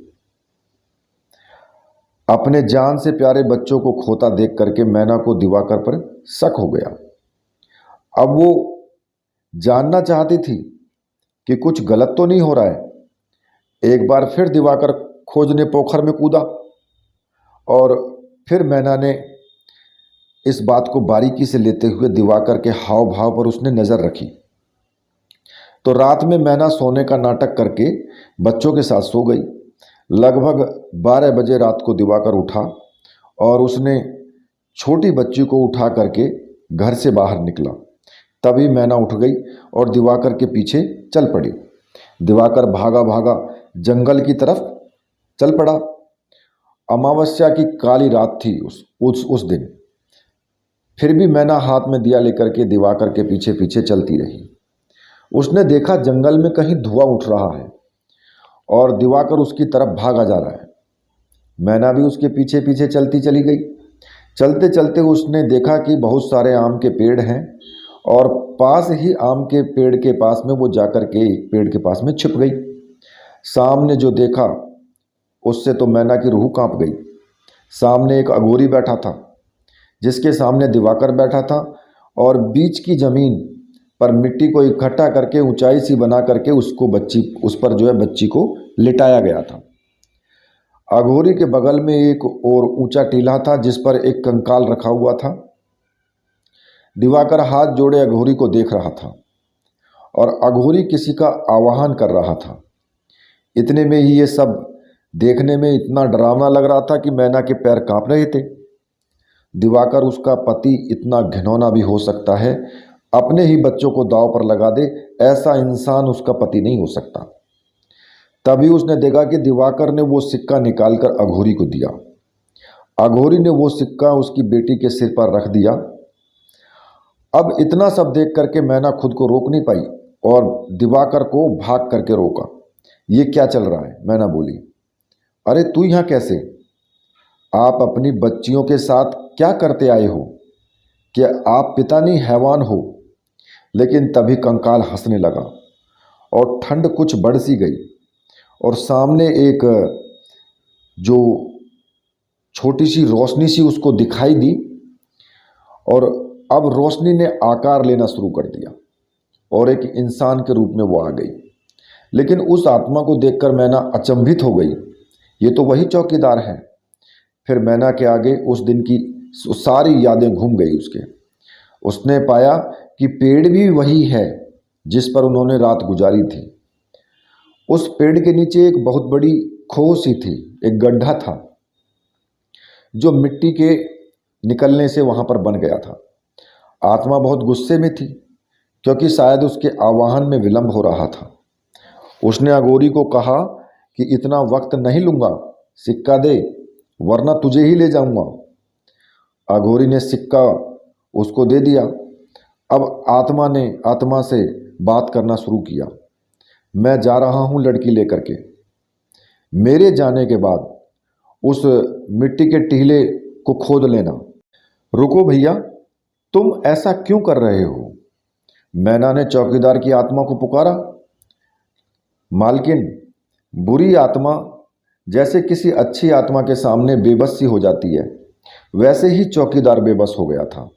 अपने जान से प्यारे बच्चों को खोता देख करके मैना को दिवाकर पर शक हो गया। अब वो जानना चाहती थी कि कुछ गलत तो नहीं हो रहा है। एक बार फिर दिवाकर खोजने पोखर में कूदा और फिर मैना ने इस बात को बारीकी से लेते हुए दिवाकर के हाव भाव पर उसने नज़र रखी। तो रात में मैना सोने का नाटक करके बच्चों के साथ सो गई। लगभग 12 बजे रात को दिवाकर उठा और उसने छोटी बच्ची को उठा करके घर से बाहर निकला। तभी मैना उठ गई और दिवाकर के पीछे चल पड़ी। दिवाकर भागा भागा जंगल की तरफ चल पड़ा। अमावस्या की काली रात थी उस दिन। फिर भी मैना हाथ में दिया लेकर के दिवाकर के पीछे पीछे चलती रही। उसने देखा जंगल में कहीं धुआं उठ रहा है और दिवाकर उसकी तरफ भागा जा रहा है। मैना भी उसके पीछे पीछे चलती चली गई। चलते चलते उसने देखा कि बहुत सारे आम के पेड़ हैं और पास ही आम के पेड़ के पास में वो जाकर के एक पेड़ के पास में छिप गई। सामने जो देखा उससे तो मैना की रूह कांप गई। सामने एक अघोरी बैठा था, जिसके सामने दिवाकर बैठा था और बीच की जमीन पर मिट्टी को इकट्ठा करके ऊंचाई सी बना करके उस पर जो है बच्ची को लिटाया गया था। अघोरी के बगल में एक और ऊंचा टीला था जिस पर एक कंकाल रखा हुआ था। दिवाकर हाथ जोड़े अघोरी को देख रहा था और अघोरी किसी का आवाहन कर रहा था। इतने में ही ये सब देखने में इतना डरावना लग रहा था कि मैना के पैर कांप रहे थे। दिवाकर उसका पति इतना घिनौना भी हो सकता है, अपने ही बच्चों को दांव पर लगा दे, ऐसा इंसान उसका पति नहीं हो सकता। तभी उसने देखा कि दिवाकर ने वो सिक्का निकालकर अघोरी को दिया। अघोरी ने वो सिक्का उसकी बेटी के सिर पर रख दिया। अब इतना सब देख करके मैना खुद को रोक नहीं पाई और दिवाकर को भाग करके रोका। ये क्या चल रहा है? मैना बोली, अरे तू यहाँ कैसे? आप अपनी बच्चियों के साथ क्या करते आए हो? क्या आप पिता नहीं हैवान हो? लेकिन तभी कंकाल हंसने लगा और ठंड कुछ बढ़ सी गई और सामने एक जो छोटी सी रोशनी सी उसको दिखाई दी और अब रोशनी ने आकार लेना शुरू कर दिया और एक इंसान के रूप में वो आ गई। लेकिन उस आत्मा को देखकर मैना अचंभित हो गई। ये तो वही चौकीदार है। फिर मैना के आगे उस दिन की सारी यादें घूम गई उसके। उसने पाया कि पेड़ भी वही है जिस पर उन्होंने रात गुजारी थी। उस पेड़ के नीचे एक बहुत बड़ी खो सी थी, एक गड्ढा था जो मिट्टी के निकलने से वहाँ पर बन गया था। आत्मा बहुत गुस्से में थी क्योंकि शायद उसके आवाहन में विलंब हो रहा था। उसने अघोरी को कहा कि इतना वक्त नहीं लूँगा, सिक्का दे वरना तुझे ही ले जाऊँगा। अघोरी ने सिक्का उसको दे दिया। अब आत्मा ने आत्मा से बात करना शुरू किया। मैं जा रहा हूँ लड़की लेकर के। मेरे जाने के बाद उस मिट्टी के टीले को खोद लेना। रुको भैया, तुम ऐसा क्यों कर रहे हो? मैना ने चौकीदार की आत्मा को पुकारा। मालकिन, बुरी आत्मा जैसे किसी अच्छी आत्मा के सामने बेबस सी हो जाती है, वैसे ही चौकीदार बेबस हो गया था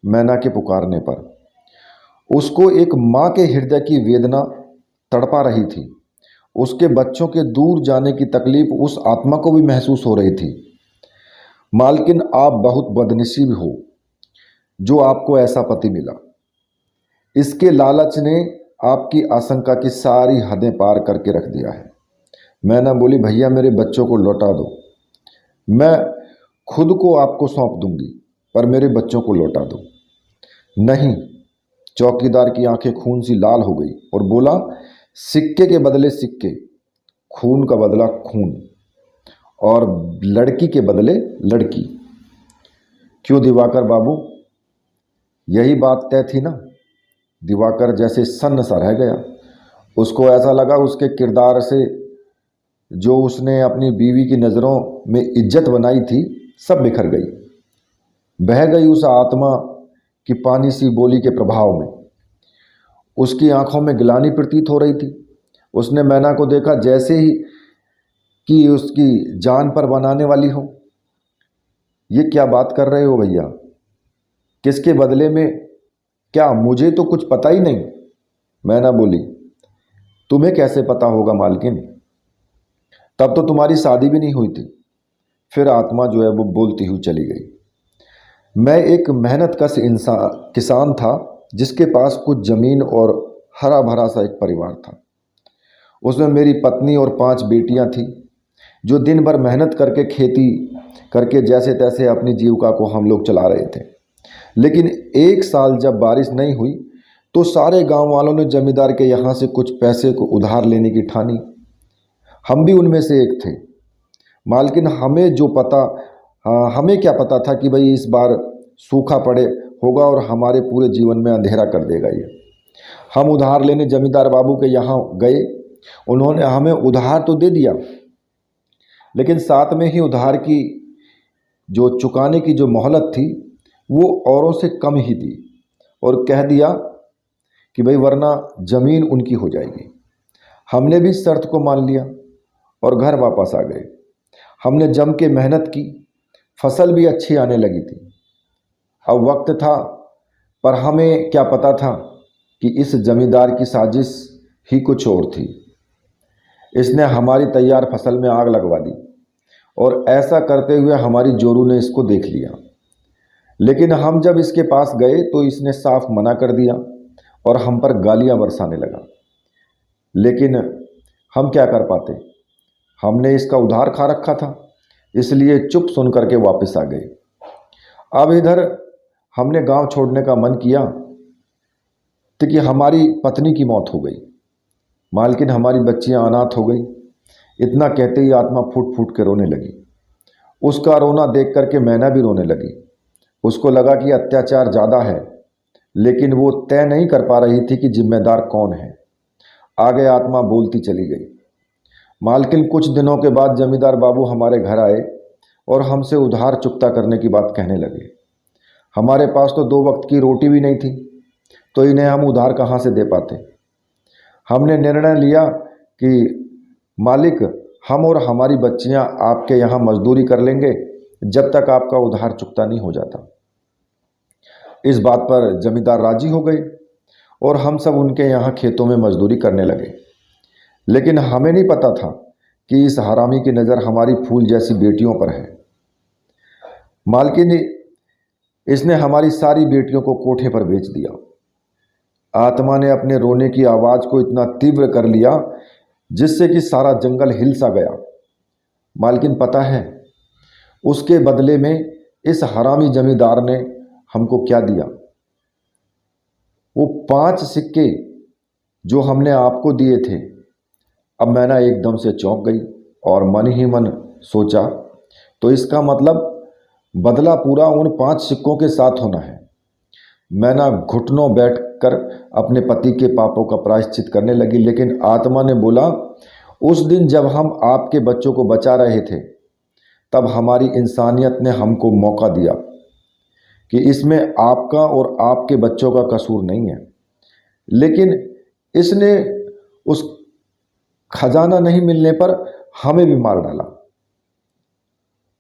मैना के पुकारने पर। उसको एक माँ के हृदय की वेदना तड़पा रही थी। उसके बच्चों के दूर जाने की तकलीफ उस आत्मा को भी महसूस हो रही थी। मालकिन, आप बहुत बदनसीब हो जो आपको ऐसा पति मिला। इसके लालच ने आपकी आशंका की सारी हदें पार करके रख दिया है। मैना बोली, भैया मेरे बच्चों को लौटा दो। मैं खुद को आपको सौंप दूंगी, पर मेरे बच्चों को लौटा दो। नहीं। चौकीदार की आंखें खून सी लाल हो गई और बोला, सिक्के के बदले सिक्के, खून का बदला खून, और लड़की के बदले लड़की। क्यों दिवाकर बाबू, यही बात तय थी ना? दिवाकर जैसे सन्न सा रह गया। उसको ऐसा लगा उसके किरदार से जो उसने अपनी बीवी की नज़रों में इज्जत बनाई थी, सब बिखर गई, बह गई उस आत्मा की पानी सी बोली के प्रभाव में। उसकी आंखों में गिलानी प्रतीत हो रही थी। उसने मैना को देखा जैसे ही कि उसकी जान पर बनाने वाली हो। ये क्या बात कर रहे हो भैया? किसके बदले में? क्या मुझे तो कुछ पता ही नहीं। मैना बोली, तुम्हें कैसे पता होगा मालकिन? तब तो तुम्हारी शादी भी नहीं हुई थी। फिर आत्मा जो है वो बोलती हुई चली गई। मैं एक मेहनतकश किसान था जिसके पास कुछ ज़मीन और हरा भरा सा एक परिवार था। उसमें मेरी पत्नी और 5 बेटियां थीं जो दिन भर मेहनत करके खेती करके जैसे तैसे अपनी जीविका को हम लोग चला रहे थे। लेकिन एक साल जब बारिश नहीं हुई तो सारे गांव वालों ने जमींदार के यहाँ से कुछ पैसे को उधार लेने की ठानी। हम भी उनमें से एक थे। मालकिन, हमें क्या पता था कि भाई इस बार सूखा पड़े होगा और हमारे पूरे जीवन में अंधेरा कर देगा ये। हम उधार लेने जमींदार बाबू के यहाँ गए। उन्होंने हमें उधार तो दे दिया, लेकिन साथ में ही उधार की जो चुकाने की जो मोहलत थी वो औरों से कम ही दी, और कह दिया कि भाई वरना ज़मीन उनकी हो जाएगी। हमने भी शर्त को मान लिया और घर वापस आ गए। हमने जम के मेहनत की, फसल भी अच्छी आने लगी थी। अब वक्त था, पर हमें क्या पता था कि इस जमींदार की साजिश ही कुछ और थी। इसने हमारी तैयार फसल में आग लगवा दी, और ऐसा करते हुए हमारी जोरू ने इसको देख लिया। लेकिन हम जब इसके पास गए तो इसने साफ मना कर दिया और हम पर गालियां बरसाने लगा। लेकिन हम क्या कर पाते? हमने इसका उधार खा रखा था, इसलिए चुप सुन करके वापस आ गए। अब इधर हमने गांव छोड़ने का मन किया तो कि हमारी पत्नी की मौत हो गई। मालकिन, हमारी बच्चियां अनाथ हो गई। इतना कहते ही आत्मा फूट फूट के रोने लगी। उसका रोना देख करके मैना भी रोने लगी। उसको लगा कि अत्याचार ज़्यादा है, लेकिन वो तय नहीं कर पा रही थी कि जिम्मेदार कौन है। आगे आत्मा बोलती चली गई। मालकिन, कुछ दिनों के बाद जमींदार बाबू हमारे घर आए और हमसे उधार चुकता करने की बात कहने लगे। हमारे पास तो 2 वक्त की रोटी भी नहीं थी, तो इन्हें हम उधार कहाँ से दे पाते। हमने निर्णय लिया कि मालिक, हम और हमारी बच्चियां आपके यहाँ मजदूरी कर लेंगे जब तक आपका उधार चुकता नहीं हो जाता। इस बात पर जमींदार राजी हो गए और हम सब उनके यहाँ खेतों में मजदूरी करने लगे। लेकिन हमें नहीं पता था कि इस हरामी की नज़र हमारी फूल जैसी बेटियों पर है। मालकिन, इसने हमारी सारी बेटियों को कोठे पर बेच दिया। आत्मा ने अपने रोने की आवाज़ को इतना तीव्र कर लिया जिससे कि सारा जंगल हिल सा गया। मालकिन, पता है उसके बदले में इस हरामी जमींदार ने हमको क्या दिया? वो 5 सिक्के जो हमने आपको दिए थे। अब मैना एकदम से चौंक गई और मन ही मन सोचा, तो इसका मतलब बदला पूरा उन 5 सिक्कों के साथ होना है। मैना घुटनों बैठकर अपने पति के पापों का प्रायश्चित करने लगी। लेकिन आत्मा ने बोला, उस दिन जब हम आपके बच्चों को बचा रहे थे तब हमारी इंसानियत ने हमको मौका दिया कि इसमें आपका और आपके बच्चों का कसूर नहीं है, लेकिन इसने उस खजाना नहीं मिलने पर हमें भी मार डाला।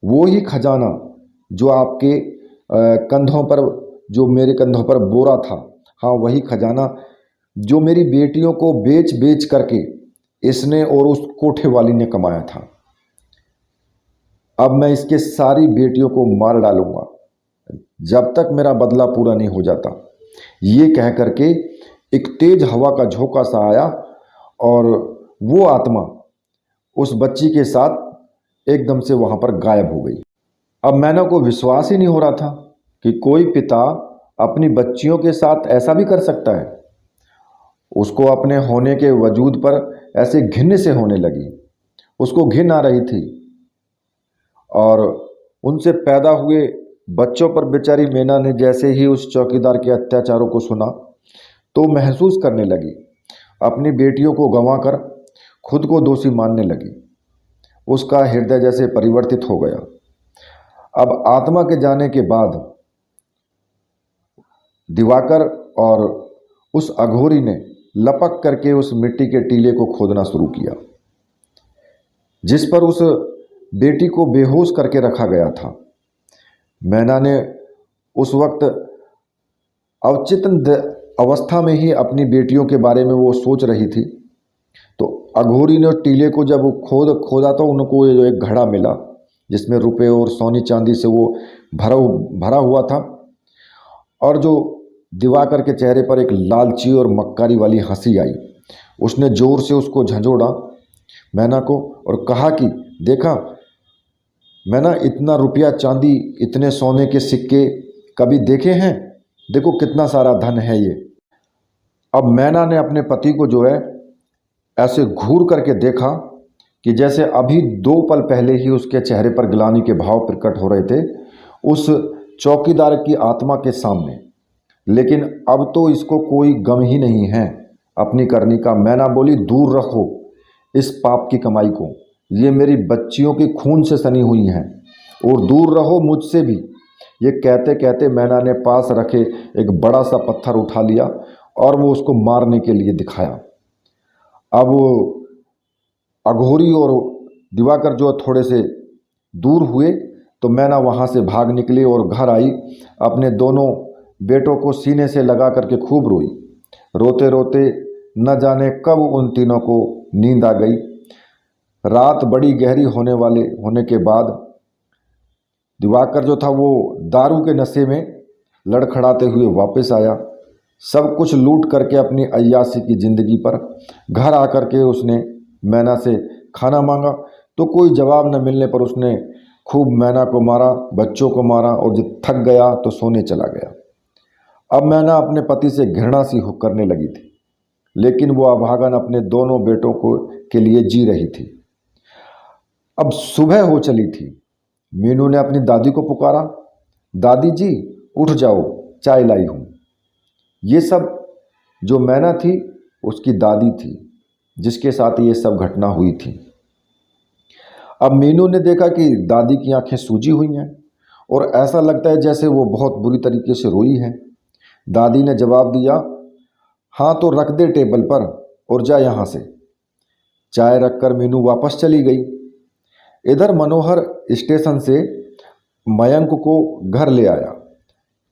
वो ही खजाना जो आपके कंधों पर, जो मेरे कंधों पर बोरा था, हाँ वही खजाना जो मेरी बेटियों को बेच बेच करके इसने और उस कोठे वाली ने कमाया था। अब मैं इसके सारी बेटियों को मार डालूंगा जब तक मेरा बदला पूरा नहीं हो जाता। ये कह करके एक तेज हवा का झोंका सा आया और वो आत्मा उस बच्ची के साथ एकदम से वहाँ पर गायब हो गई। अब मैना को विश्वास ही नहीं हो रहा था कि कोई पिता अपनी बच्चियों के साथ ऐसा भी कर सकता है। उसको अपने होने के वजूद पर ऐसे घिन से होने लगी, उसको घिन आ रही थी। और उनसे पैदा हुए बच्चों पर बेचारी मैना ने जैसे ही उस चौकीदार के अत्याचारों को सुना तो महसूस करने लगी, अपनी बेटियों को गंवाकर खुद को दोषी मानने लगी। उसका हृदय जैसे परिवर्तित हो गया। अब आत्मा के जाने के बाद दिवाकर और उस अघोरी ने लपक करके उस मिट्टी के टीले को खोदना शुरू किया जिस पर उस बेटी को बेहोश करके रखा गया था। मैना ने उस वक्त अवचेतन अवस्था में ही अपनी बेटियों के बारे में वो सोच रही थी। तो अघोरी ने टीले को जब खोदा तो उनको ये जो एक घड़ा मिला जिसमें रुपए और सोनी चांदी से वो भरा हुआ था। और जो दिवाकर के चेहरे पर एक लालची और मक्कारी वाली हंसी आई। उसने जोर से उसको झंझोड़ा मैना को और कहा कि देखा मैना, इतना रुपया चांदी, इतने सोने के सिक्के कभी देखे हैं? देखो कितना सारा धन है ये। अब मैना ने अपने पति को जो है ऐसे घूर करके देखा कि जैसे अभी 2 पल पहले ही उसके चेहरे पर ग्लानि के भाव प्रकट हो रहे थे उस चौकीदार की आत्मा के सामने, लेकिन अब तो इसको कोई गम ही नहीं है अपनी करनी का। मैना बोली, दूर रखो इस पाप की कमाई को, ये मेरी बच्चियों की खून से सनी हुई हैं और दूर रहो मुझसे भी। ये कहते कहते मैना ने पास रखे एक बड़ा सा पत्थर उठा लिया और वो उसको मारने के लिए दिखाया। अब अघोरी और दिवाकर जो थोड़े से दूर हुए तो मैना वहाँ से भाग निकली और घर आई, अपने दोनों बेटों को सीने से लगा करके खूब रोई। रोते रोते न जाने कब उन तीनों को नींद आ गई। रात बड़ी गहरी होने के बाद दिवाकर जो था वो दारू के नशे में लड़खड़ाते हुए वापस आया। सब कुछ लूट करके अपनी अय्याशी की ज़िंदगी पर घर आकर के उसने मैना से खाना मांगा तो कोई जवाब न मिलने पर उसने खूब मैना को मारा, बच्चों को मारा और जब थक गया तो सोने चला गया। अब मैना अपने पति से घृणा सी करने लगी थी, लेकिन वो अभागन अपने दोनों बेटों के लिए जी रही थी। अब सुबह हो चली थी। मीनू ने अपनी दादी को पुकारा, दादी जी उठ जाओ, चाय लाई हूँ। ये सब जो मैना थी उसकी दादी थी जिसके साथ ये सब घटना हुई थी। अब मीनू ने देखा कि दादी की आंखें सूजी हुई हैं और ऐसा लगता है जैसे वो बहुत बुरी तरीके से रोई है। दादी ने जवाब दिया, हाँ तो रख दे टेबल पर और जा यहाँ से। चाय रखकर मीनू वापस चली गई। इधर मनोहर स्टेशन से मयंक को घर ले आया।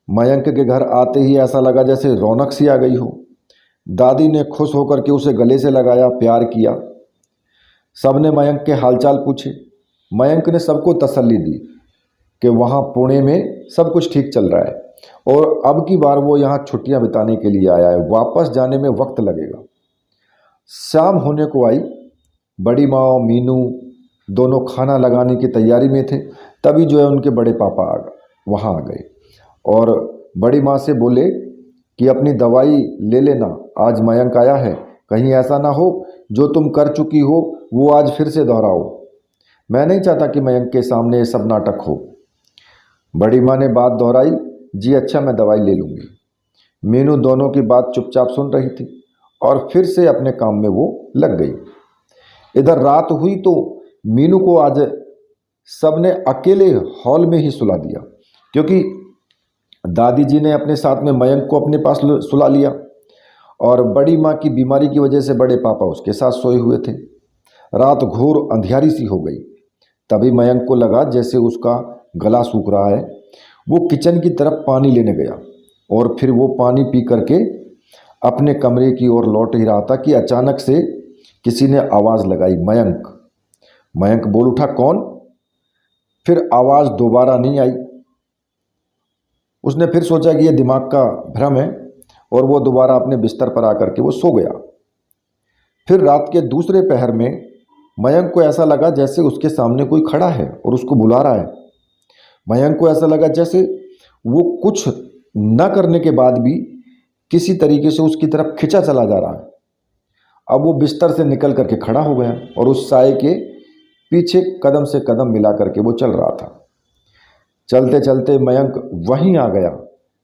मयंक के घर आते ही ऐसा लगा जैसे रौनक सी आ गई हो। दादी ने खुश होकर के उसे गले से लगाया, प्यार किया। सबने मयंक के हालचाल पूछे। मयंक ने सबको तसल्ली दी कि वहाँ पुणे में सब कुछ ठीक चल रहा है और अब की बार वो यहाँ छुट्टियाँ बिताने के लिए आया है, वापस जाने में वक्त लगेगा। शाम होने को आई। बड़ी माँ और मीनू दोनों खाना लगाने की तैयारी में थे। तभी जो है उनके बड़े पापा वहाँ आ गए और बड़ी माँ से बोले कि अपनी दवाई ले लेना, आज मयंक आया है, कहीं ऐसा ना हो जो तुम कर चुकी हो वो आज फिर से दोहराओ। मैं नहीं चाहता कि मयंक के सामने ये सब नाटक हो। बड़ी माँ ने बात दोहराई, जी अच्छा मैं दवाई ले लूँगी। मीनू दोनों की बात चुपचाप सुन रही थी और फिर से अपने काम में वो लग गई। इधर रात हुई तो मीनू को आज सब ने अकेले हॉल में ही सुला दिया, क्योंकि दादी जी ने अपने साथ में मयंक को अपने पास सुला लिया और बड़ी माँ की बीमारी की वजह से बड़े पापा उसके साथ सोए हुए थे। रात घोर अंधियारी सी हो गई। तभी मयंक को लगा जैसे उसका गला सूख रहा है। वो किचन की तरफ पानी लेने गया और फिर वो पानी पी करके अपने कमरे की ओर लौट ही रहा था कि अचानक से किसी ने आवाज़ लगाई, मयंक। मयंक बोल उठा, कौन? फिर आवाज़ दोबारा नहीं आई। उसने फिर सोचा कि यह दिमाग का भ्रम है और वो दोबारा अपने बिस्तर पर आकर के वो सो गया। फिर रात के दूसरे पहर में मयंक को ऐसा लगा जैसे उसके सामने कोई खड़ा है और उसको बुला रहा है। मयंक को ऐसा लगा जैसे वो कुछ न करने के बाद भी किसी तरीके से उसकी तरफ खिंचा चला जा रहा है। अब वो बिस्तर से निकल करके खड़ा हो गया और उस साए के पीछे कदम से कदम मिला करके वो चल रहा था। चलते चलते मयंक वहीं आ गया,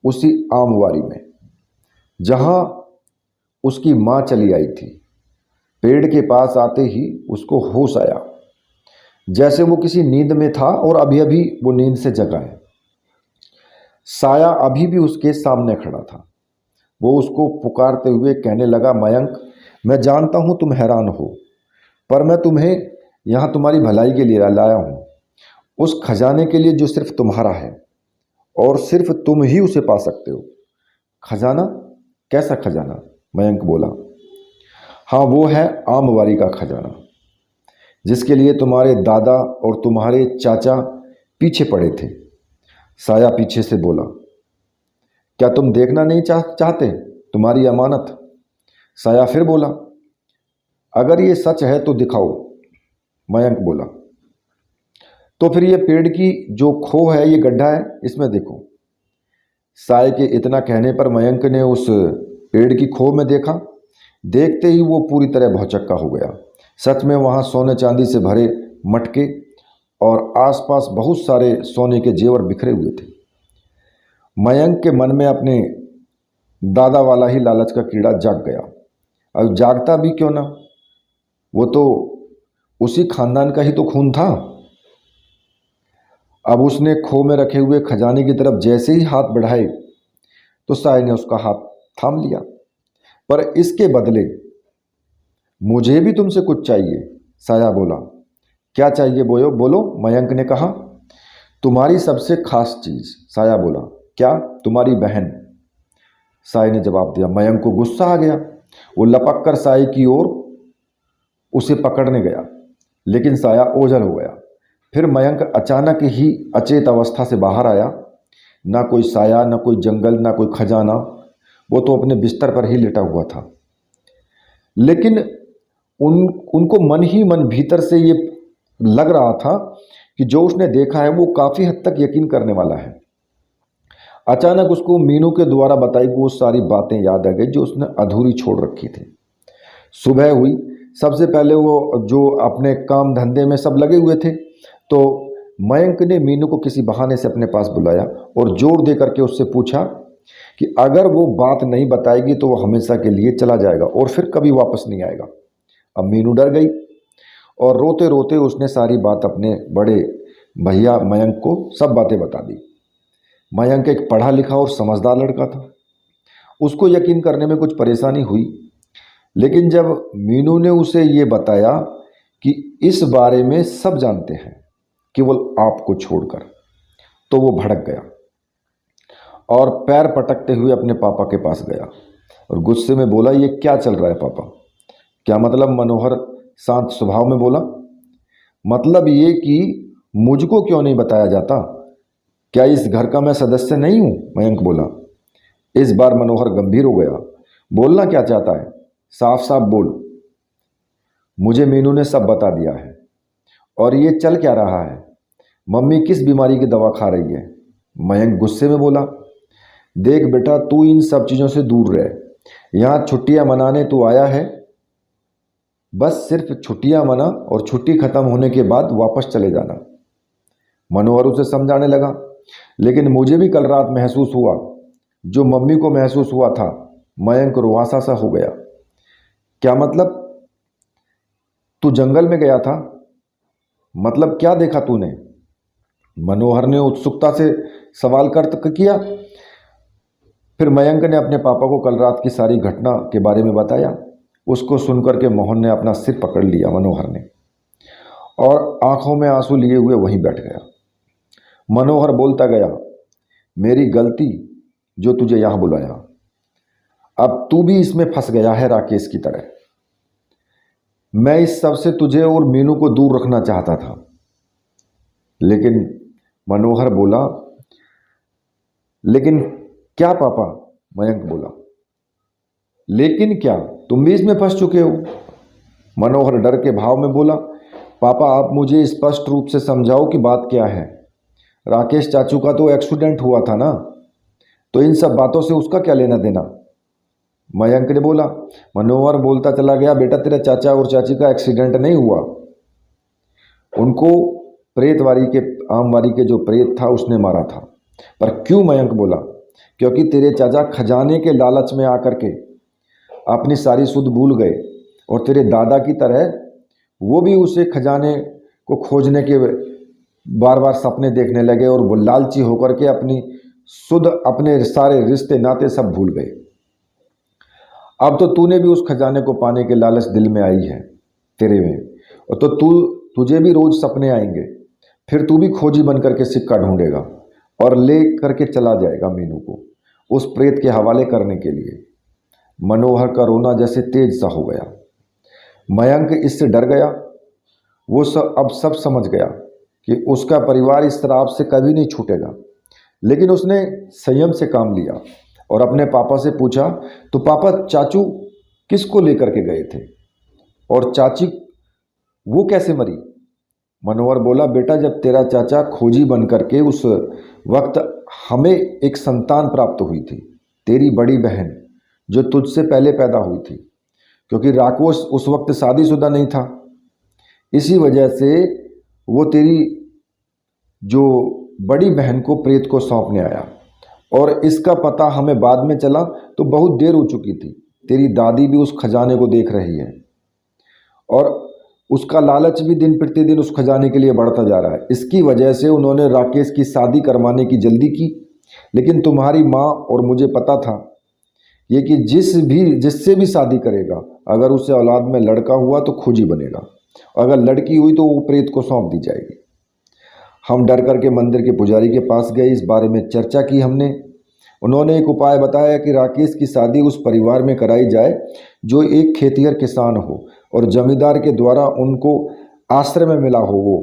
उसी आमवारी में जहां उसकी माँ चली आई थी। पेड़ के पास आते ही उसको होश आया, जैसे वो किसी नींद में था और अभी अभी वो नींद से जगा है। साया अभी भी उसके सामने खड़ा था। वो उसको पुकारते हुए कहने लगा, मयंक, मैं जानता हूँ तुम हैरान हो, पर मैं तुम्हें यहाँ तुम्हारी भलाई के लिए लाया हूँ, उस खजाने के लिए जो सिर्फ तुम्हारा है और सिर्फ तुम ही उसे पा सकते हो। खजाना? कैसा खजाना? मयंक बोला। हाँ, वो है आमवारी का खजाना, जिसके लिए तुम्हारे दादा और तुम्हारे चाचा पीछे पड़े थे। साया पीछे से बोला, क्या तुम देखना नहीं चाहते तुम्हारी अमानत? साया फिर बोला, अगर ये सच है तो दिखाओ। मयंक बोला, तो फिर ये पेड़ की जो खो है, ये गड्ढा है, इसमें देखो। साय के इतना कहने पर मयंक ने उस पेड़ की खो में देखा। देखते ही वो पूरी तरह भौचक्का हो गया। सच में वहाँ सोने चांदी से भरे मटके और आसपास बहुत सारे सोने के जेवर बिखरे हुए थे। मयंक के मन में अपने दादा वाला ही लालच का कीड़ा जाग गया। अब जागता भी क्यों ना, वो तो उसी खानदान का ही तो खून था। अब उसने खो में रखे हुए खजाने की तरफ जैसे ही हाथ बढ़ाए तो साय ने उसका हाथ थाम लिया। पर इसके बदले मुझे भी तुमसे कुछ चाहिए, साया बोला। क्या चाहिए बोयो? बोलो, मयंक ने कहा। तुम्हारी सबसे खास चीज, साया बोला। क्या? तुम्हारी बहन, साय ने जवाब दिया। मयंक को गुस्सा आ गया। वो लपक कर साय की ओर उसे पकड़ने गया, लेकिन साया ओझल हो गया। फिर मयंक अचानक ही अचेत अवस्था से बाहर आया। ना कोई साया, ना कोई जंगल, ना कोई खजाना, वो तो अपने बिस्तर पर ही लेटा हुआ था। लेकिन उनको मन ही मन भीतर से ये लग रहा था कि जो उसने देखा है वो काफ़ी हद तक यकीन करने वाला है। अचानक उसको मीनू के द्वारा बताई वो सारी बातें याद आ गई जो उसने अधूरी छोड़ रखी थी। सुबह हुई। सबसे पहले वो जो अपने काम धंधे में सब लगे हुए थे, तो मयंक ने मीनू को किसी बहाने से अपने पास बुलाया और जोर दे करके उससे पूछा कि अगर वो बात नहीं बताएगी तो वो हमेशा के लिए चला जाएगा और फिर कभी वापस नहीं आएगा। अब मीनू डर गई और रोते रोते उसने सारी बात अपने बड़े भैया मयंक को सब बातें बता दी। मयंक एक पढ़ा लिखा और समझदार लड़का था। उसको यकीन करने में कुछ परेशानी हुई, लेकिन जब मीनू ने उसे ये बताया कि इस बारे में सब जानते हैं केवल आपको छोड़कर, तो वो भड़क गया और पैर पटकते हुए अपने पापा के पास गया और गुस्से में बोला, ये क्या चल रहा है पापा? क्या मतलब? मनोहर शांत स्वभाव में बोला। मतलब ये कि मुझको क्यों नहीं बताया जाता? क्या इस घर का मैं सदस्य नहीं हूं? मयंक बोला। इस बार मनोहर गंभीर हो गया। बोलना क्या चाहता है? साफ साफ बोल। मुझे मीनू ने सब बता दिया है। और ये चल क्या रहा है? मम्मी किस बीमारी की दवा खा रही है? मयंक गुस्से में बोला। देख बेटा, तू इन सब चीज़ों से दूर रह। यहाँ छुट्टियाँ मनाने तू आया है, बस सिर्फ छुट्टियाँ मना और छुट्टी खत्म होने के बाद वापस चले जाना। मनोहर उसे समझाने लगा। लेकिन मुझे भी कल रात महसूस हुआ जो मम्मी को महसूस हुआ था। मयंक रुआसा सा हो गया। क्या मतलब? तू जंगल में गया था? मतलब क्या देखा तूने? मनोहर ने उत्सुकता से सवाल कर किया। फिर मयंक ने अपने पापा को कल रात की सारी घटना के बारे में बताया। उसको सुनकर के मोहन ने अपना सिर पकड़ लिया मनोहर ने, और आंखों में आंसू लिए हुए वहीं बैठ गया। मनोहर बोलता गया, मेरी गलती जो तुझे यहाँ बुलाया। अब तू भी इसमें फंस गया है राकेश की तरह। मैं इस सब से तुझे और मीनू को दूर रखना चाहता था, लेकिन मनोहर बोला। लेकिन क्या पापा? मयंक बोला। लेकिन क्या? तुम भी इसमें फंस चुके हो। मनोहर डर के भाव में बोला, पापा आप मुझे स्पष्ट रूप से समझाओ कि बात क्या है। राकेश चाचू का तो एक्सीडेंट हुआ था ना, तो इन सब बातों से उसका क्या लेना देना? मयंक ने बोला। मनोहर बोलता चला गया, बेटा तेरे चाचा और चाची का एक्सीडेंट नहीं हुआ, उनको प्रेतवारी के आमवारी के जो प्रेत था उसने मारा था। पर क्यों? मयंक बोला। क्योंकि तेरे चाचा खजाने के लालच में आकर के अपनी सारी सुध भूल गए, और तेरे दादा की तरह वो भी उसे खजाने को खोजने के बार बार सपने देखने लगे, और वो लालची होकर के अपनी सुध, अपने सारे रिश्ते नाते सब भूल गए। अब तो तूने भी उस खजाने को पाने के लालच दिल में आई है तेरे में, और तो तुझे भी रोज सपने आएंगे। फिर तू भी खोजी बन करके सिक्का ढूंढेगा और ले करके चला जाएगा मीनू को उस प्रेत के हवाले करने के लिए। मनोहर का रोना जैसे तेज सा हो गया। मयंक इससे डर गया। वो अब सब समझ गया कि उसका परिवार इस श्राप से कभी नहीं छूटेगा। लेकिन उसने संयम से काम लिया और अपने पापा से पूछा, तो पापा चाचू किसको लेकर के गए थे, और चाची वो कैसे मरी? मनोहर बोला, बेटा जब तेरा चाचा खोजी बन करके उस वक्त हमें एक संतान प्राप्त हुई थी, तेरी बड़ी बहन जो तुझसे पहले पैदा हुई थी, क्योंकि राकेश उस वक्त शादीशुदा नहीं था, इसी वजह से वो तेरी जो बड़ी बहन को प्रेत को सौंपने आया। और इसका पता हमें बाद में चला तो बहुत देर हो चुकी थी। तेरी दादी भी उस खजाने को देख रही है, और उसका लालच भी दिन प्रतिदिन उस खजाने के लिए बढ़ता जा रहा है। इसकी वजह से उन्होंने राकेश की शादी करवाने की जल्दी की। लेकिन तुम्हारी माँ और मुझे पता था ये कि जिससे भी शादी करेगा, अगर उससे औलाद में लड़का हुआ तो खोजी बनेगा, अगर लड़की हुई तो वो प्रेत को सौंप दी जाएगी। हम डर करके मंदिर के पुजारी के पास गए, इस बारे में चर्चा की हमने। उन्होंने एक उपाय बताया कि राकेश की शादी उस परिवार में कराई जाए जो एक खेतिहर किसान हो और जमींदार के द्वारा उनको आश्रय में मिला हो। वो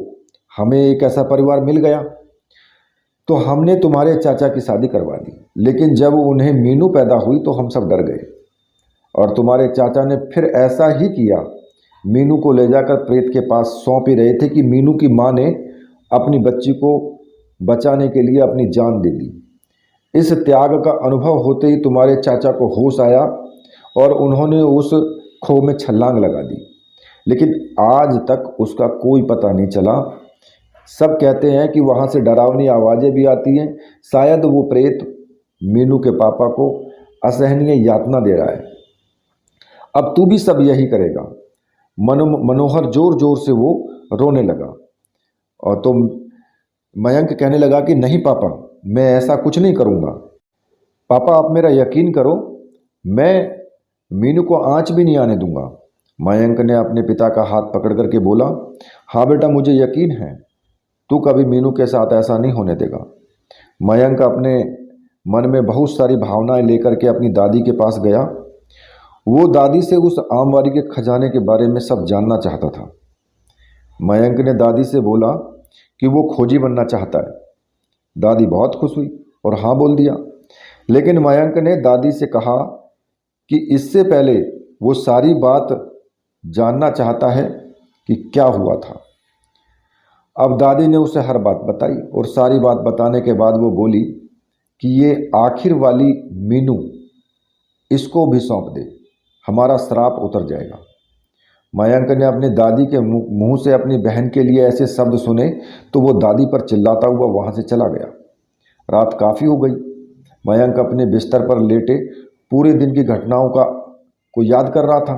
हमें एक ऐसा परिवार मिल गया, तो हमने तुम्हारे चाचा की शादी करवा दी। लेकिन जब उन्हें मीनू पैदा हुई तो हम सब डर गए, और तुम्हारे चाचा ने फिर ऐसा ही किया। मीनू को ले जाकर प्रेत के पास सौंप ही रहे थे कि मीनू की माँ ने अपनी बच्ची को बचाने के लिए अपनी जान दे दी। इस त्याग का अनुभव होते ही तुम्हारे चाचा को होश आया और उन्होंने उस खो में छलांग लगा दी। लेकिन आज तक उसका कोई पता नहीं चला। सब कहते हैं कि वहाँ से डरावनी आवाज़ें भी आती हैं, शायद वो प्रेत मीनू के पापा को असहनीय यातना दे रहा है। अब तू भी सब यही करेगा। मनोहर जोर जोर से वो रोने लगा, और तो मयंक कहने लगा कि नहीं पापा, मैं ऐसा कुछ नहीं करूँगा। पापा आप मेरा यकीन करो, मैं मीनू को आँच भी नहीं आने दूंगा। मयंक ने अपने पिता का हाथ पकड़ करके बोला, हाँ बेटा मुझे यकीन है, तू कभी मीनू के साथ ऐसा नहीं होने देगा। मयंक अपने मन में बहुत सारी भावनाएं लेकर के अपनी दादी के पास गया। वो दादी से उस आमवारी के खजाने के बारे में सब जानना चाहता था। मयंक ने दादी से बोला कि वो खोजी बनना चाहता है। दादी बहुत खुश हुई और हाँ बोल दिया। लेकिन मयंक ने दादी से कहा कि इससे पहले वो सारी बात जानना चाहता है कि क्या हुआ था। अब दादी ने उसे हर बात बताई, और सारी बात बताने के बाद वो बोली कि ये आखिर वाली मीनू, इसको भी सौंप दे, हमारा श्राप उतर जाएगा। मयंक ने अपनी दादी के मुंह से अपनी बहन के लिए ऐसे शब्द सुने तो वो दादी पर चिल्लाता हुआ वहाँ से चला गया। रात काफ़ी हो गई। मयंक अपने बिस्तर पर लेटे पूरे दिन की घटनाओं को याद कर रहा था।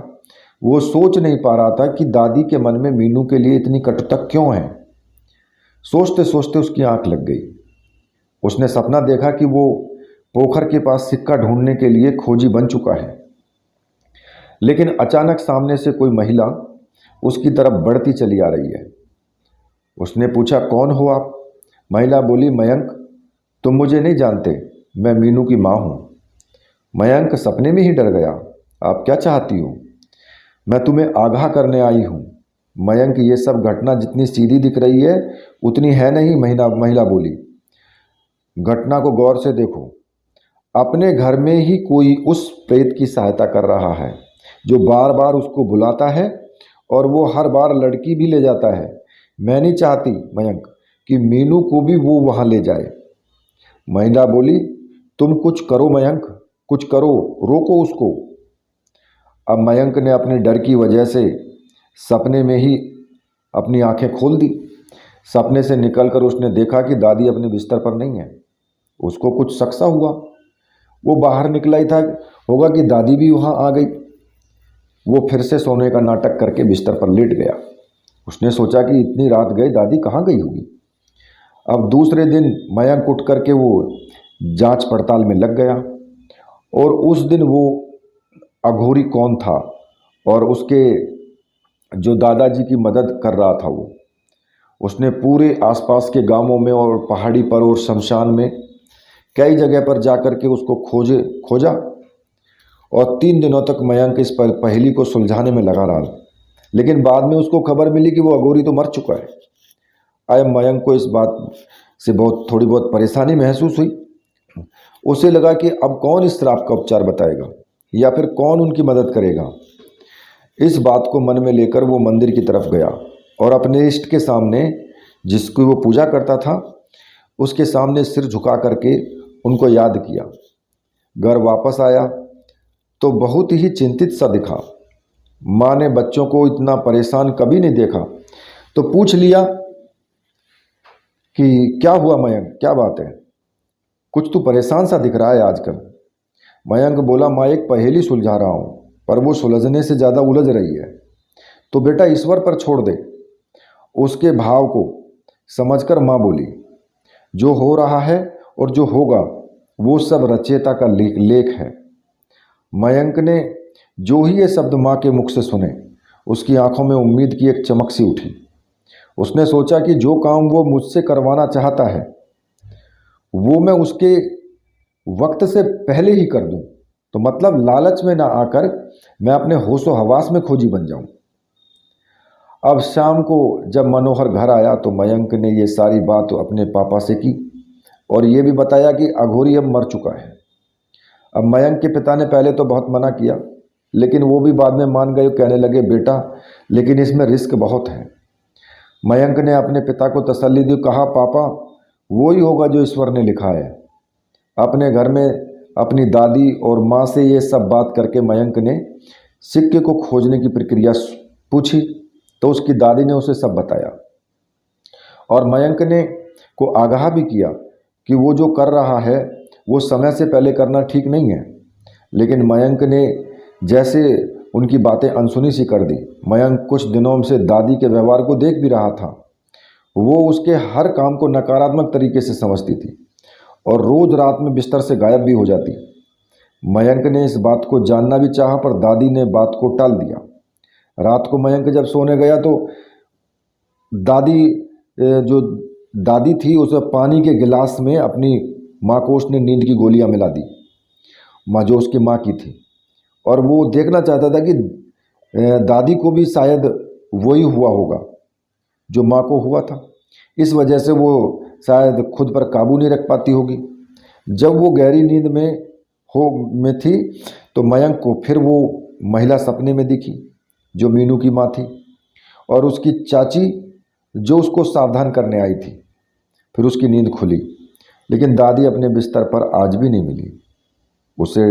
वो सोच नहीं पा रहा था कि दादी के मन में मीनू के लिए इतनी कटुता क्यों है। सोचते सोचते उसकी आंख लग गई। उसने सपना देखा कि वो पोखर के पास सिक्का ढूंढने के लिए खोजी बन चुका है। लेकिन अचानक सामने से कोई महिला उसकी तरफ बढ़ती चली आ रही है। उसने पूछा, कौन हो आप? महिला बोली, मयंक, तुम मुझे नहीं जानते, मैं मीनू की माँ हूँ। मयंक सपने में ही डर गया। आप क्या चाहती हो? मैं तुम्हें आगाह करने आई हूँ। मयंक, ये सब घटना जितनी सीधी दिख रही है उतनी है नहीं, महिला बोली। घटना को गौर से देखो। अपने घर में ही कोई उस प्रेत की सहायता कर रहा है जो बार बार उसको बुलाता है और वो हर बार लड़की भी ले जाता है। मैं नहीं चाहती मयंक कि मीनू को भी वो वहाँ ले जाए। महिला बोली, तुम कुछ करो मयंक, कुछ करो, रोको उसको। अब मयंक ने अपने डर की वजह से सपने में ही अपनी आंखें खोल दी। सपने से निकलकर उसने देखा कि दादी अपने बिस्तर पर नहीं है। उसको कुछ शक सा हुआ। वो बाहर निकला ही था होगा कि दादी भी वहाँ आ गई। वो फिर से सोने का नाटक करके बिस्तर पर लेट गया। उसने सोचा कि इतनी रात गए, दादी कहाँ गई होगी। अब दूसरे दिन मयंक उठ करके वो जांच पड़ताल में लग गया और उस दिन वो अघोरी कौन था और उसके जो दादाजी की मदद कर रहा था वो, उसने पूरे आसपास के गांवों में और पहाड़ी पर और शमशान में कई जगह पर जाकर के उसको खोजा और 3 दिनों तक मयंक इस पहेली को सुलझाने में लगा रहा। लेकिन बाद में उसको खबर मिली कि वो अघोरी तो मर चुका है। आए मयंक को इस बात से थोड़ी बहुत परेशानी महसूस हुई। उसे लगा कि अब कौन इस श्राप का उपचार बताएगा या फिर कौन उनकी मदद करेगा। इस बात को मन में लेकर वो मंदिर की तरफ गया और अपने इष्ट के सामने, जिसकी वो पूजा करता था, उसके सामने सिर झुका करके उनको याद किया। घर वापस आया तो बहुत ही चिंतित सा दिखा। माँ ने बच्चों को इतना परेशान कभी नहीं देखा तो पूछ लिया कि क्या हुआ मयंक, क्या बात है, कुछ तो परेशान सा दिख रहा है आजकल। मयंक बोला, माँ एक पहेली सुलझा रहा हूँ पर वो सुलझने से ज़्यादा उलझ रही है। तो बेटा ईश्वर पर छोड़ दे। उसके भाव को समझकर माँ बोली, जो हो रहा है और जो होगा वो सब रचयिता का लेख है। मयंक ने जो ही ये शब्द माँ के मुख से सुने, उसकी आंखों में उम्मीद की एक चमक सी उठी। उसने सोचा कि जो काम वो मुझसे करवाना चाहता है वो मैं उसके वक्त से पहले ही कर दूं, तो मतलब लालच में ना आकर मैं अपने होशो हवास में खोजी बन जाऊं। अब शाम को जब मनोहर घर आया तो मयंक ने ये सारी बात अपने पापा से की और ये भी बताया कि अघोरी अब मर चुका है। अब मयंक के पिता ने पहले तो बहुत मना किया, लेकिन वो भी बाद में मान गए। कहने लगे, बेटा लेकिन इसमें रिस्क बहुत है। मयंक ने अपने पिता को तसल्ली दी, कहा, पापा वो ही होगा जो ईश्वर ने लिखा है। अपने घर में अपनी दादी और माँ से ये सब बात करके मयंक ने सिक्के को खोजने की प्रक्रिया पूछी तो उसकी दादी ने उसे सब बताया और मयंक ने को आगाह भी किया कि वो जो कर रहा है वो समय से पहले करना ठीक नहीं है। लेकिन मयंक ने जैसे उनकी बातें अनसुनी सी कर दी। मयंक कुछ दिनों से दादी के व्यवहार को देख भी रहा था। वो उसके हर काम को नकारात्मक तरीके से समझती थी और रोज रात में बिस्तर से गायब भी हो जाती। मयंक ने इस बात को जानना भी चाहा पर दादी ने बात को टाल दिया। रात को मयंक जब सोने गया तो दादी जो दादी थी उसे पानी के गिलास में अपनी माँ को उसने नींद की गोलियां मिला दी, माँ जो उसकी माँ की थी। और वो देखना चाहता था कि दादी को भी शायद वही हुआ होगा जो माँ को हुआ था। इस वजह से वो शायद खुद पर काबू नहीं रख पाती होगी। जब वो गहरी नींद में थी तो मयंक को फिर वो महिला सपने में दिखी जो मीनू की माँ थी और उसकी चाची जो उसको सावधान करने आई थी। फिर उसकी नींद खुली, लेकिन दादी अपने बिस्तर पर आज भी नहीं मिली। उसे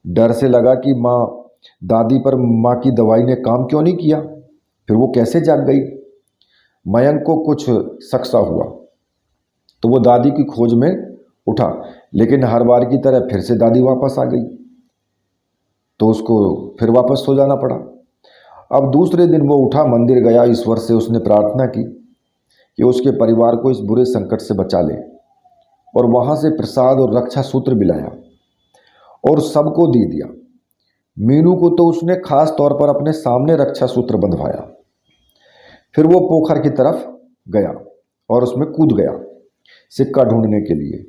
डर से लगा कि दादी पर माँ की दवाई ने काम क्यों नहीं किया, फिर वो कैसे जाग गई। मयंक को कुछ शक सा हुआ तो वो दादी की खोज में उठा, लेकिन हर बार की तरह फिर से दादी वापस आ गई तो उसको फिर वापस सो जाना पड़ा। अब दूसरे दिन वो उठा, मंदिर गया, ईश्वर से उसने प्रार्थना की कि उसके परिवार को इस बुरे संकट से बचा ले, और वहाँ से प्रसाद और रक्षा सूत्र भी लाया और सबको दे दिया। मीनू को तो उसने खास तौर पर अपने सामने रक्षा सूत्र बंधवाया। फिर वो पोखर की तरफ गया और उसमें कूद गया सिक्का ढूंढने के लिए।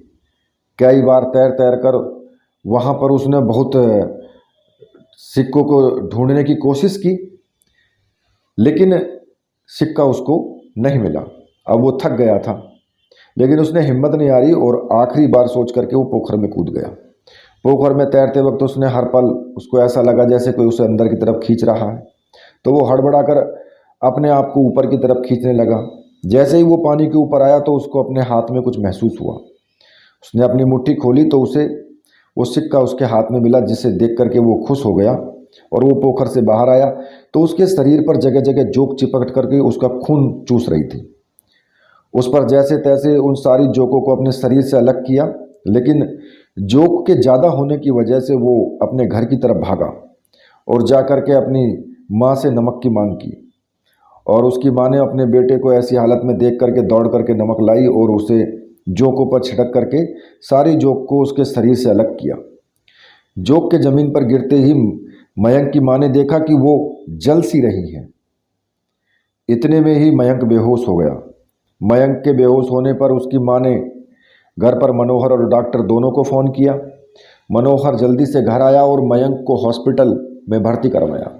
कई बार तैर तैर कर वहाँ पर उसने बहुत सिक्कों को ढूंढने की कोशिश की, लेकिन सिक्का उसको नहीं मिला। अब वो थक गया था, लेकिन उसने हिम्मत नहीं हारी और आखिरी बार सोच करके वो पोखर में कूद गया। पोखर में तैरते वक्त उसने हर पल उसको ऐसा लगा जैसे कोई उसे अंदर की तरफ खींच रहा है, तो वो हड़बड़ा कर अपने आप को ऊपर की तरफ खींचने लगा। जैसे ही वो पानी के ऊपर आया तो उसको अपने हाथ में कुछ महसूस हुआ। उसने अपनी मुट्ठी खोली तो उसे वो सिक्का उसके हाथ में मिला, जिसे देख करके वो खुश हो गया। और वो पोखर से बाहर आया तो उसके शरीर पर जगह जगह जोक चिपक करके उसका खून चूस रही थी। उस पर जैसे तैसे उन सारी जोकों को अपने शरीर से अलग किया, लेकिन जोक के ज़्यादा होने की वजह से वो अपने घर की तरफ भागा और जा कर के अपनी माँ से नमक की मांग की। और उसकी माँ ने अपने बेटे को ऐसी हालत में देख करके दौड़ करके नमक लाई और उसे जोकों पर छिड़क करके सारी जोक को उसके शरीर से अलग किया। जोक के ज़मीन पर गिरते ही मयंक की माँ ने देखा कि वो जल सी रही है। इतने में ही मयंक बेहोश हो गया। मयंक के बेहोश होने पर उसकी माँ ने घर पर मनोहर और डॉक्टर दोनों को फ़ोन किया। मनोहर जल्दी से घर आया और मयंक को हॉस्पिटल में भर्ती करवाया।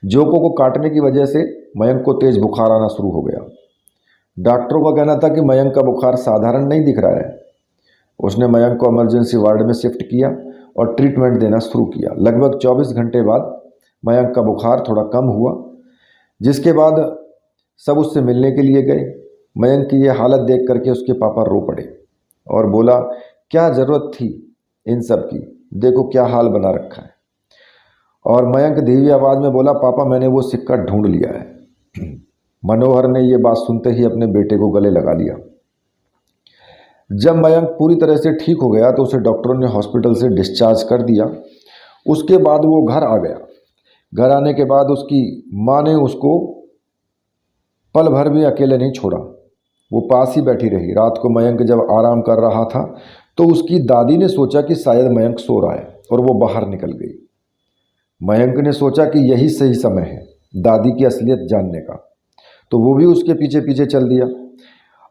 जोकों को काटने की वजह से मयंक को तेज़ बुखार आना शुरू हो गया। डॉक्टरों का कहना था कि मयंक का बुखार साधारण नहीं दिख रहा है। उसने मयंक को इमरजेंसी वार्ड में शिफ्ट किया और ट्रीटमेंट देना शुरू किया। लगभग 24 घंटे बाद मयंक का बुखार थोड़ा कम हुआ, जिसके बाद सब उससे मिलने के लिए गए। मयंक की यह हालत देख करके उसके पापा रो पड़े और बोला, क्या ज़रूरत थी इन सब की, देखो क्या हाल बना रखा है। और मयंक धीमी आवाज़ में बोला, पापा मैंने वो सिक्का ढूंढ लिया है। मनोहर ने ये बात सुनते ही अपने बेटे को गले लगा लिया। जब मयंक पूरी तरह से ठीक हो गया तो उसे डॉक्टरों ने हॉस्पिटल से डिस्चार्ज कर दिया। उसके बाद वो घर आ गया। घर आने के बाद उसकी माँ ने उसको पल भर भी अकेले नहीं छोड़ा। वो पास ही बैठी रही। रात को मयंक जब आराम कर रहा था तो उसकी दादी ने सोचा कि शायद मयंक सो रहा है और वो बाहर निकल गई। मयंक ने सोचा कि यही सही समय है दादी की असलियत जानने का, तो वो भी उसके पीछे पीछे चल दिया।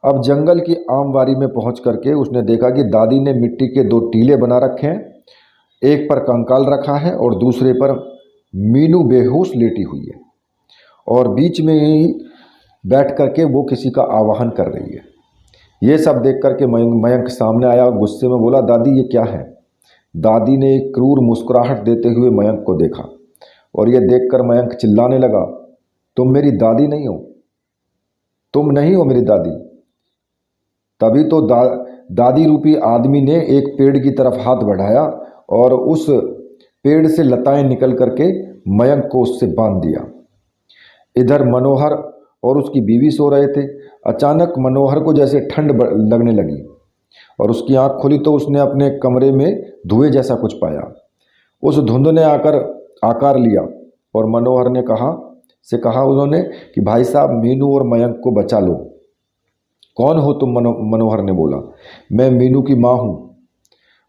अब जंगल की आमवारी में पहुंच करके उसने देखा कि दादी ने मिट्टी के 2 टीले बना रखे हैं। एक पर कंकाल रखा है और दूसरे पर मीनू बेहोश लेटी हुई है, और बीच में ही बैठ करके वो किसी का आवाहन कर रही है। ये सब देख करके मयंक सामने आया और गुस्से में बोला, दादी ये क्या है। दादी ने एक क्रूर मुस्कुराहट देते हुए मयंक को देखा और ये देखकर मयंक चिल्लाने लगा, तुम मेरी दादी नहीं हो, तुम नहीं हो मेरी दादी। तभी तो दादी रूपी आदमी ने एक पेड़ की तरफ हाथ बढ़ाया और उस पेड़ से लताएं निकल करके मयंक को उससे बांध दिया। इधर मनोहर और उसकी बीवी सो रहे थे। अचानक मनोहर को जैसे ठंड लगने लगी और उसकी आंख खुली तो उसने अपने कमरे में धुएं जैसा कुछ पाया। उस धुंध ने आकार लिया और मनोहर ने कहा उन्होंने कि भाई साहब मीनू और मयंक को बचा लो। कौन हो तुम? मनोहर ने बोला, मैं मीनू की माँ हूँ।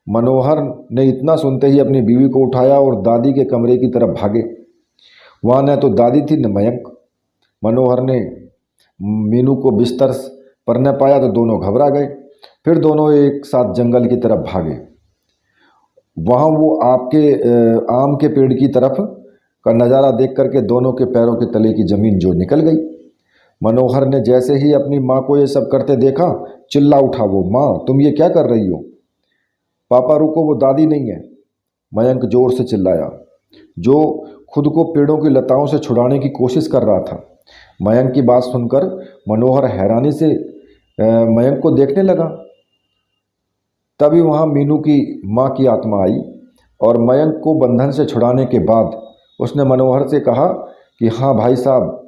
मनोहर ने इतना सुनते ही अपनी बीवी को उठाया और दादी के कमरे की तरफ भागे। वहाँ न तो दादी थी न मयंक। मनोहर ने मीनू को बिस्तर पर न पाया तो दोनों घबरा गए। फिर दोनों एक साथ जंगल की तरफ भागे। वहाँ वो आम के पेड़ की तरफ का नज़ारा देख करके दोनों के पैरों के तले की ज़मीन जो निकल गई। मनोहर ने जैसे ही अपनी माँ को ये सब करते देखा, चिल्ला उठा वो, माँ तुम ये क्या कर रही हो? पापा रुको, वो दादी नहीं है, मयंक जोर से चिल्लाया, जो खुद को पेड़ों की लताओं से छुड़ाने की कोशिश कर रहा था। मयंक की बात सुनकर मनोहर हैरानी से मयंक को देखने लगा। तभी वहाँ मीनू की माँ की आत्मा आई और मयंक को बंधन से छुड़ाने के बाद उसने मनोहर से कहा कि हाँ भाई साहब,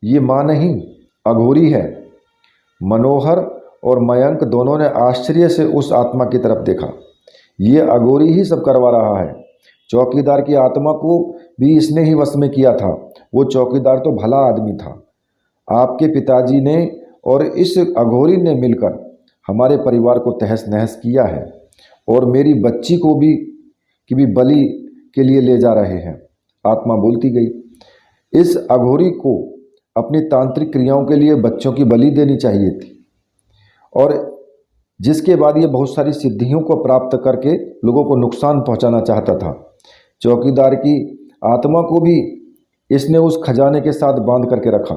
ये माँ नहीं अघोरी है। मनोहर और मयंक दोनों ने आश्चर्य से उस आत्मा की तरफ देखा। ये अघोरी ही सब करवा रहा है। चौकीदार की आत्मा को भी इसने ही वश में किया था। वो चौकीदार तो भला आदमी था। आपके पिताजी ने और इस अघोरी ने मिलकर हमारे परिवार को तहस नहस किया है और मेरी बच्ची को भी बलि के लिए ले जा रहे हैं। आत्मा बोलती गई। इस अघोरी को अपनी तांत्रिक क्रियाओं के लिए बच्चों की बलि देनी चाहिए थी और जिसके बाद ये बहुत सारी सिद्धियों को प्राप्त करके लोगों को नुकसान पहुंचाना चाहता था। चौकीदार की आत्मा को भी इसने उस खजाने के साथ बांध करके रखा।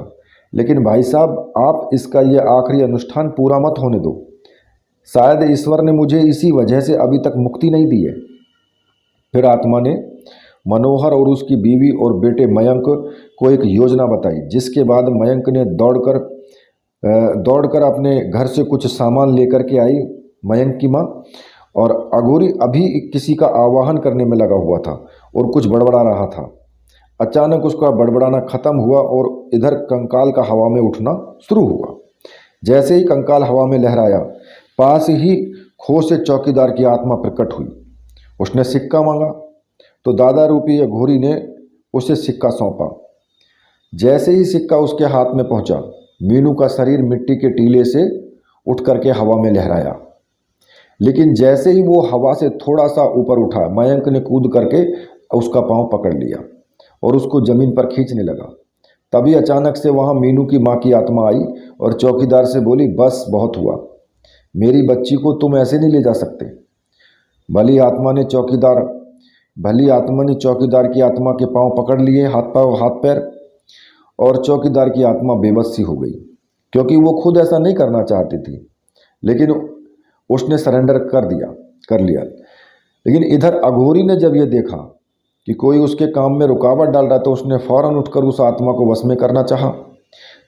लेकिन भाई साहब, आप इसका ये आखिरी अनुष्ठान पूरा मत होने दो। शायद ईश्वर ने मुझे इसी वजह से अभी तक मुक्ति नहीं दी है। फिर आत्मा ने मनोहर और उसकी बीवी और बेटे मयंक को एक योजना बताई, जिसके बाद मयंक ने दौड़कर अपने घर से कुछ सामान लेकर के आई मयंक की माँ। और अघोरी अभी किसी का आवाहन करने में लगा हुआ था और कुछ बड़बड़ा रहा था। अचानक उसका बड़बड़ाना खत्म हुआ और इधर कंकाल का हवा में उठना शुरू हुआ। जैसे ही कंकाल हवा में लहराया, पास ही खो से चौकीदार की आत्मा प्रकट हुई। उसने सिक्का मांगा तो दादा रूपी अघोरी ने उसे सिक्का सौंपा। जैसे ही सिक्का उसके हाथ में पहुंचा, मीनू का शरीर मिट्टी के टीले से उठ करके हवा में लहराया। लेकिन जैसे ही वो हवा से थोड़ा सा ऊपर उठा, मयंक ने कूद करके उसका पांव पकड़ लिया और उसको जमीन पर खींचने लगा। तभी अचानक से वहां मीनू की माँ की आत्मा आई और चौकीदार से बोली, बस बहुत हुआ, मेरी बच्ची को तुम ऐसे नहीं ले जा सकते। भली आत्मा ने चौकीदार की आत्मा के पांव पकड़ लिए, हाथ पैर, और चौकीदार की आत्मा बेबस सी हो गई, क्योंकि वो खुद ऐसा नहीं करना चाहती थी, लेकिन उसने सरेंडर कर लिया। लेकिन इधर अघोरी ने जब ये देखा कि कोई उसके काम में रुकावट डाल रहा, तो उसने फौरन उठकर उस आत्मा को वश में करना चाहा।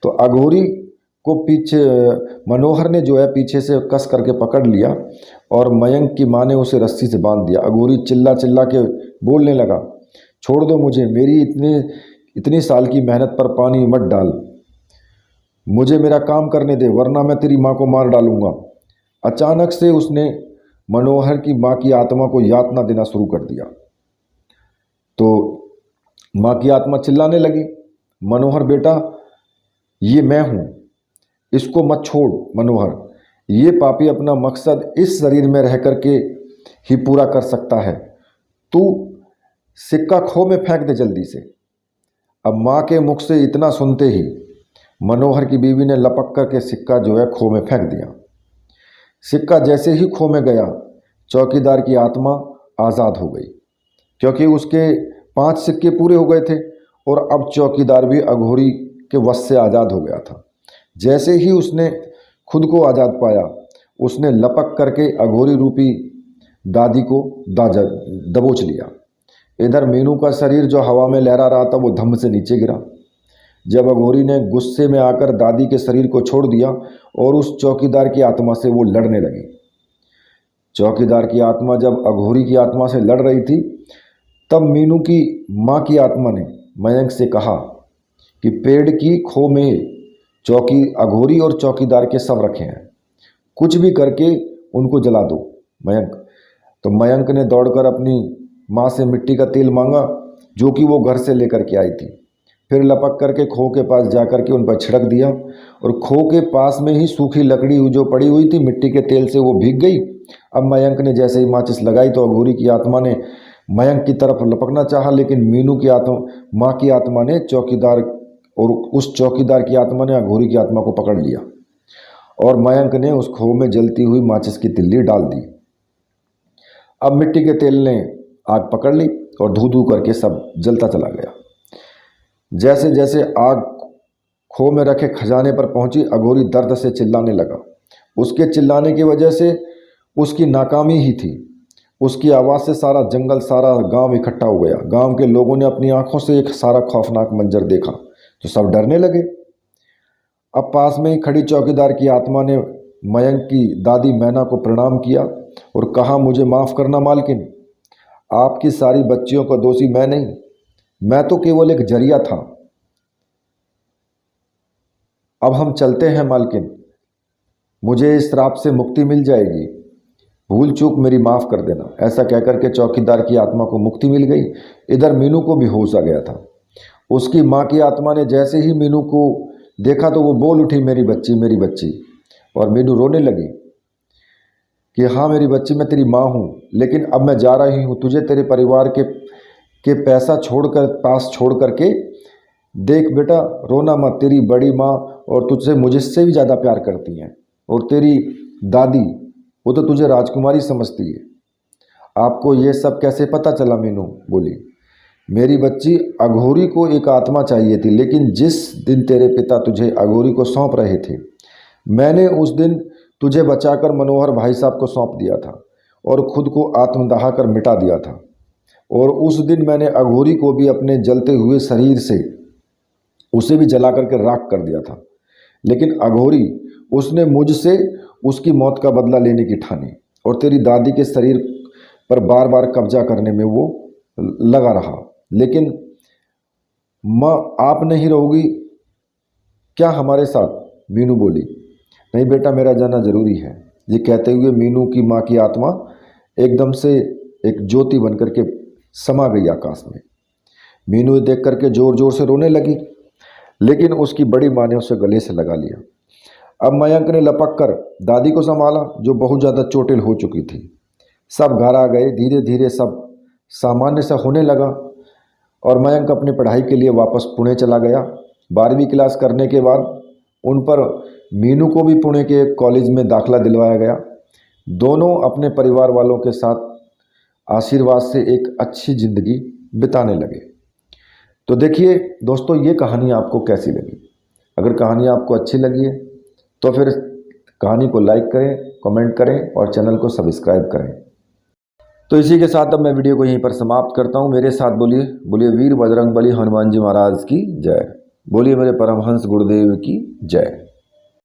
तो अघोरी को मनोहर ने जो है पीछे से कस करके पकड़ लिया और मयंक की माँ ने उसे रस्सी से बांध दिया। अघोरी चिल्ला चिल्ला के बोलने लगा, छोड़ दो मुझे, मेरी इतनी साल की मेहनत पर पानी मत डाल, मुझे मेरा काम करने दे, वरना मैं तेरी माँ को मार डालूंगा। अचानक से उसने मनोहर की माँ की आत्मा को यातना देना शुरू कर दिया। तो माँ की आत्मा चिल्लाने लगी, मनोहर बेटा, ये मैं हूँ, इसको मत छोड़ मनोहर, ये पापी अपना मकसद इस शरीर में रह करके ही पूरा कर सकता है, तू सिक्का खो में फेंक दे जल्दी से। अब माँ के मुख से इतना सुनते ही मनोहर की बीवी ने लपक करके सिक्का जो है खो में फेंक दिया। सिक्का जैसे ही खो में गया, चौकीदार की आत्मा आज़ाद हो गई, क्योंकि उसके 5 सिक्के पूरे हो गए थे और अब चौकीदार भी अघोरी के वश से आज़ाद हो गया था। जैसे ही उसने खुद को आज़ाद पाया, उसने लपक करके अघोरी रूपी दादी को दबोच लिया। इधर मीनू का शरीर जो हवा में लहरा रहा था, वो धम्म से नीचे गिरा। जब अघोरी ने गुस्से में आकर दादी के शरीर को छोड़ दिया और उस चौकीदार की आत्मा से वो लड़ने लगी। चौकीदार की आत्मा जब अघोरी की आत्मा से लड़ रही थी, तब मीनू की माँ की आत्मा ने मयंक से कहा कि पेड़ की खो में अघोरी और चौकीदार के सब रखे हैं, कुछ भी करके उनको जला दो मयंक। तो मयंक ने दौड़कर अपनी माँ से मिट्टी का तेल मांगा, जो कि वो घर से लेकर के आई थी। फिर लपक करके खो के पास जाकर के उन पर छिड़क दिया और खो के पास में ही सूखी लकड़ी जो पड़ी हुई थी, मिट्टी के तेल से वो भीग गई। अब मयंक ने जैसे ही माचिस लगाई तो अघोरी की आत्मा ने मयंक की तरफ लपकना चाहा, लेकिन मीनू की माँ की आत्मा ने उस चौकीदार की आत्मा ने अघोरी की आत्मा को पकड़ लिया और मयंक ने उस खो में जलती हुई माचिस की तिल्ली डाल दी। अब मिट्टी के तेल ने आग पकड़ ली और धू धू करके सब जलता चला गया। जैसे जैसे आग खो में रखे खजाने पर पहुंची, अघोरी दर्द से चिल्लाने लगा। उसके चिल्लाने की वजह से उसकी नाकामी ही थी। उसकी आवाज़ से सारा जंगल, सारा गांव इकट्ठा हो गया। गांव के लोगों ने अपनी आंखों से एक सारा खौफनाक मंजर देखा तो सब डरने लगे। अब पास में ही खड़ी चौकीदार की आत्मा ने मयंक की दादी मैना को प्रणाम किया और कहा, मुझे माफ़ करना मालकिन, आपकी सारी बच्चियों का दोषी मैं नहीं, मैं तो केवल एक जरिया था। अब हम चलते हैं मालकिन, मुझे इस श्राप से मुक्ति मिल जाएगी, भूल चूक मेरी माफ़ कर देना। ऐसा कहकर के चौकीदार की आत्मा को मुक्ति मिल गई। इधर मीनू को भी होश आ गया था। उसकी माँ की आत्मा ने जैसे ही मीनू को देखा तो वो बोल उठी, मेरी बच्ची मेरी बच्ची। और मीनू रोने लगी कि हाँ मेरी बच्ची, मैं तेरी माँ हूँ, लेकिन अब मैं जा रही हूँ, तुझे तेरे परिवार के पैसा छोड़कर पास छोड़ करके। देख बेटा, रोना मत, तेरी बड़ी माँ और तुझसे मुझसे भी ज़्यादा प्यार करती हैं, और तेरी दादी वो तो तुझे राजकुमारी समझती है। आपको ये सब कैसे पता चला? मीनू बोली, मेरी बच्ची, अघोरी को एक आत्मा चाहिए थी, लेकिन जिस दिन तेरे पिता तुझे अघोरी को सौंप रहे थे, मैंने उस दिन तुझे बचाकर मनोहर भाई साहब को सौंप दिया था और खुद को आत्मदाह कर मिटा दिया था। और उस दिन मैंने अघोरी को भी अपने जलते हुए शरीर से उसे भी जला करके राख कर दिया था, लेकिन अघोरी उसने मुझसे उसकी मौत का बदला लेने की ठानी और तेरी दादी के शरीर पर बार बार कब्जा करने में वो लगा रहा। लेकिन माँ, आप नहीं रहोगी क्या हमारे साथ? मीनू बोली, नहीं बेटा, मेरा जाना जरूरी है। ये कहते हुए मीनू की माँ की आत्मा एकदम से एक ज्योति बन करके समा गई आकाश में। मीनू देख करके जोर जोर से रोने लगी, लेकिन उसकी बड़ी माँ ने उसे गले से लगा लिया। अब मयंक ने लपक कर दादी को संभाला, जो बहुत ज़्यादा चोटिल हो चुकी थी। सब घर आ गए। धीरे धीरे सब सामान्य सा होने लगा और मयंक अपनी पढ़ाई के लिए वापस पुणे चला गया। 12वीं क्लास करने के बाद उन पर मीनू को भी पुणे के कॉलेज में दाखिला दिलवाया गया। दोनों अपने परिवार वालों के साथ आशीर्वाद से एक अच्छी ज़िंदगी बिताने लगे। तो देखिए दोस्तों, ये कहानी आपको कैसी लगी? अगर कहानी आपको अच्छी लगी है तो फिर कहानी को लाइक करें, कमेंट करें और चैनल को सब्सक्राइब करें। तो इसी के साथ अब मैं वीडियो को यहीं पर समाप्त करता हूँ। मेरे साथ बोलिए, बोलिए वीर बजरंगबली हनुमान जी महाराज की जय। बोलिए मेरे परमहंस गुरुदेव की जय।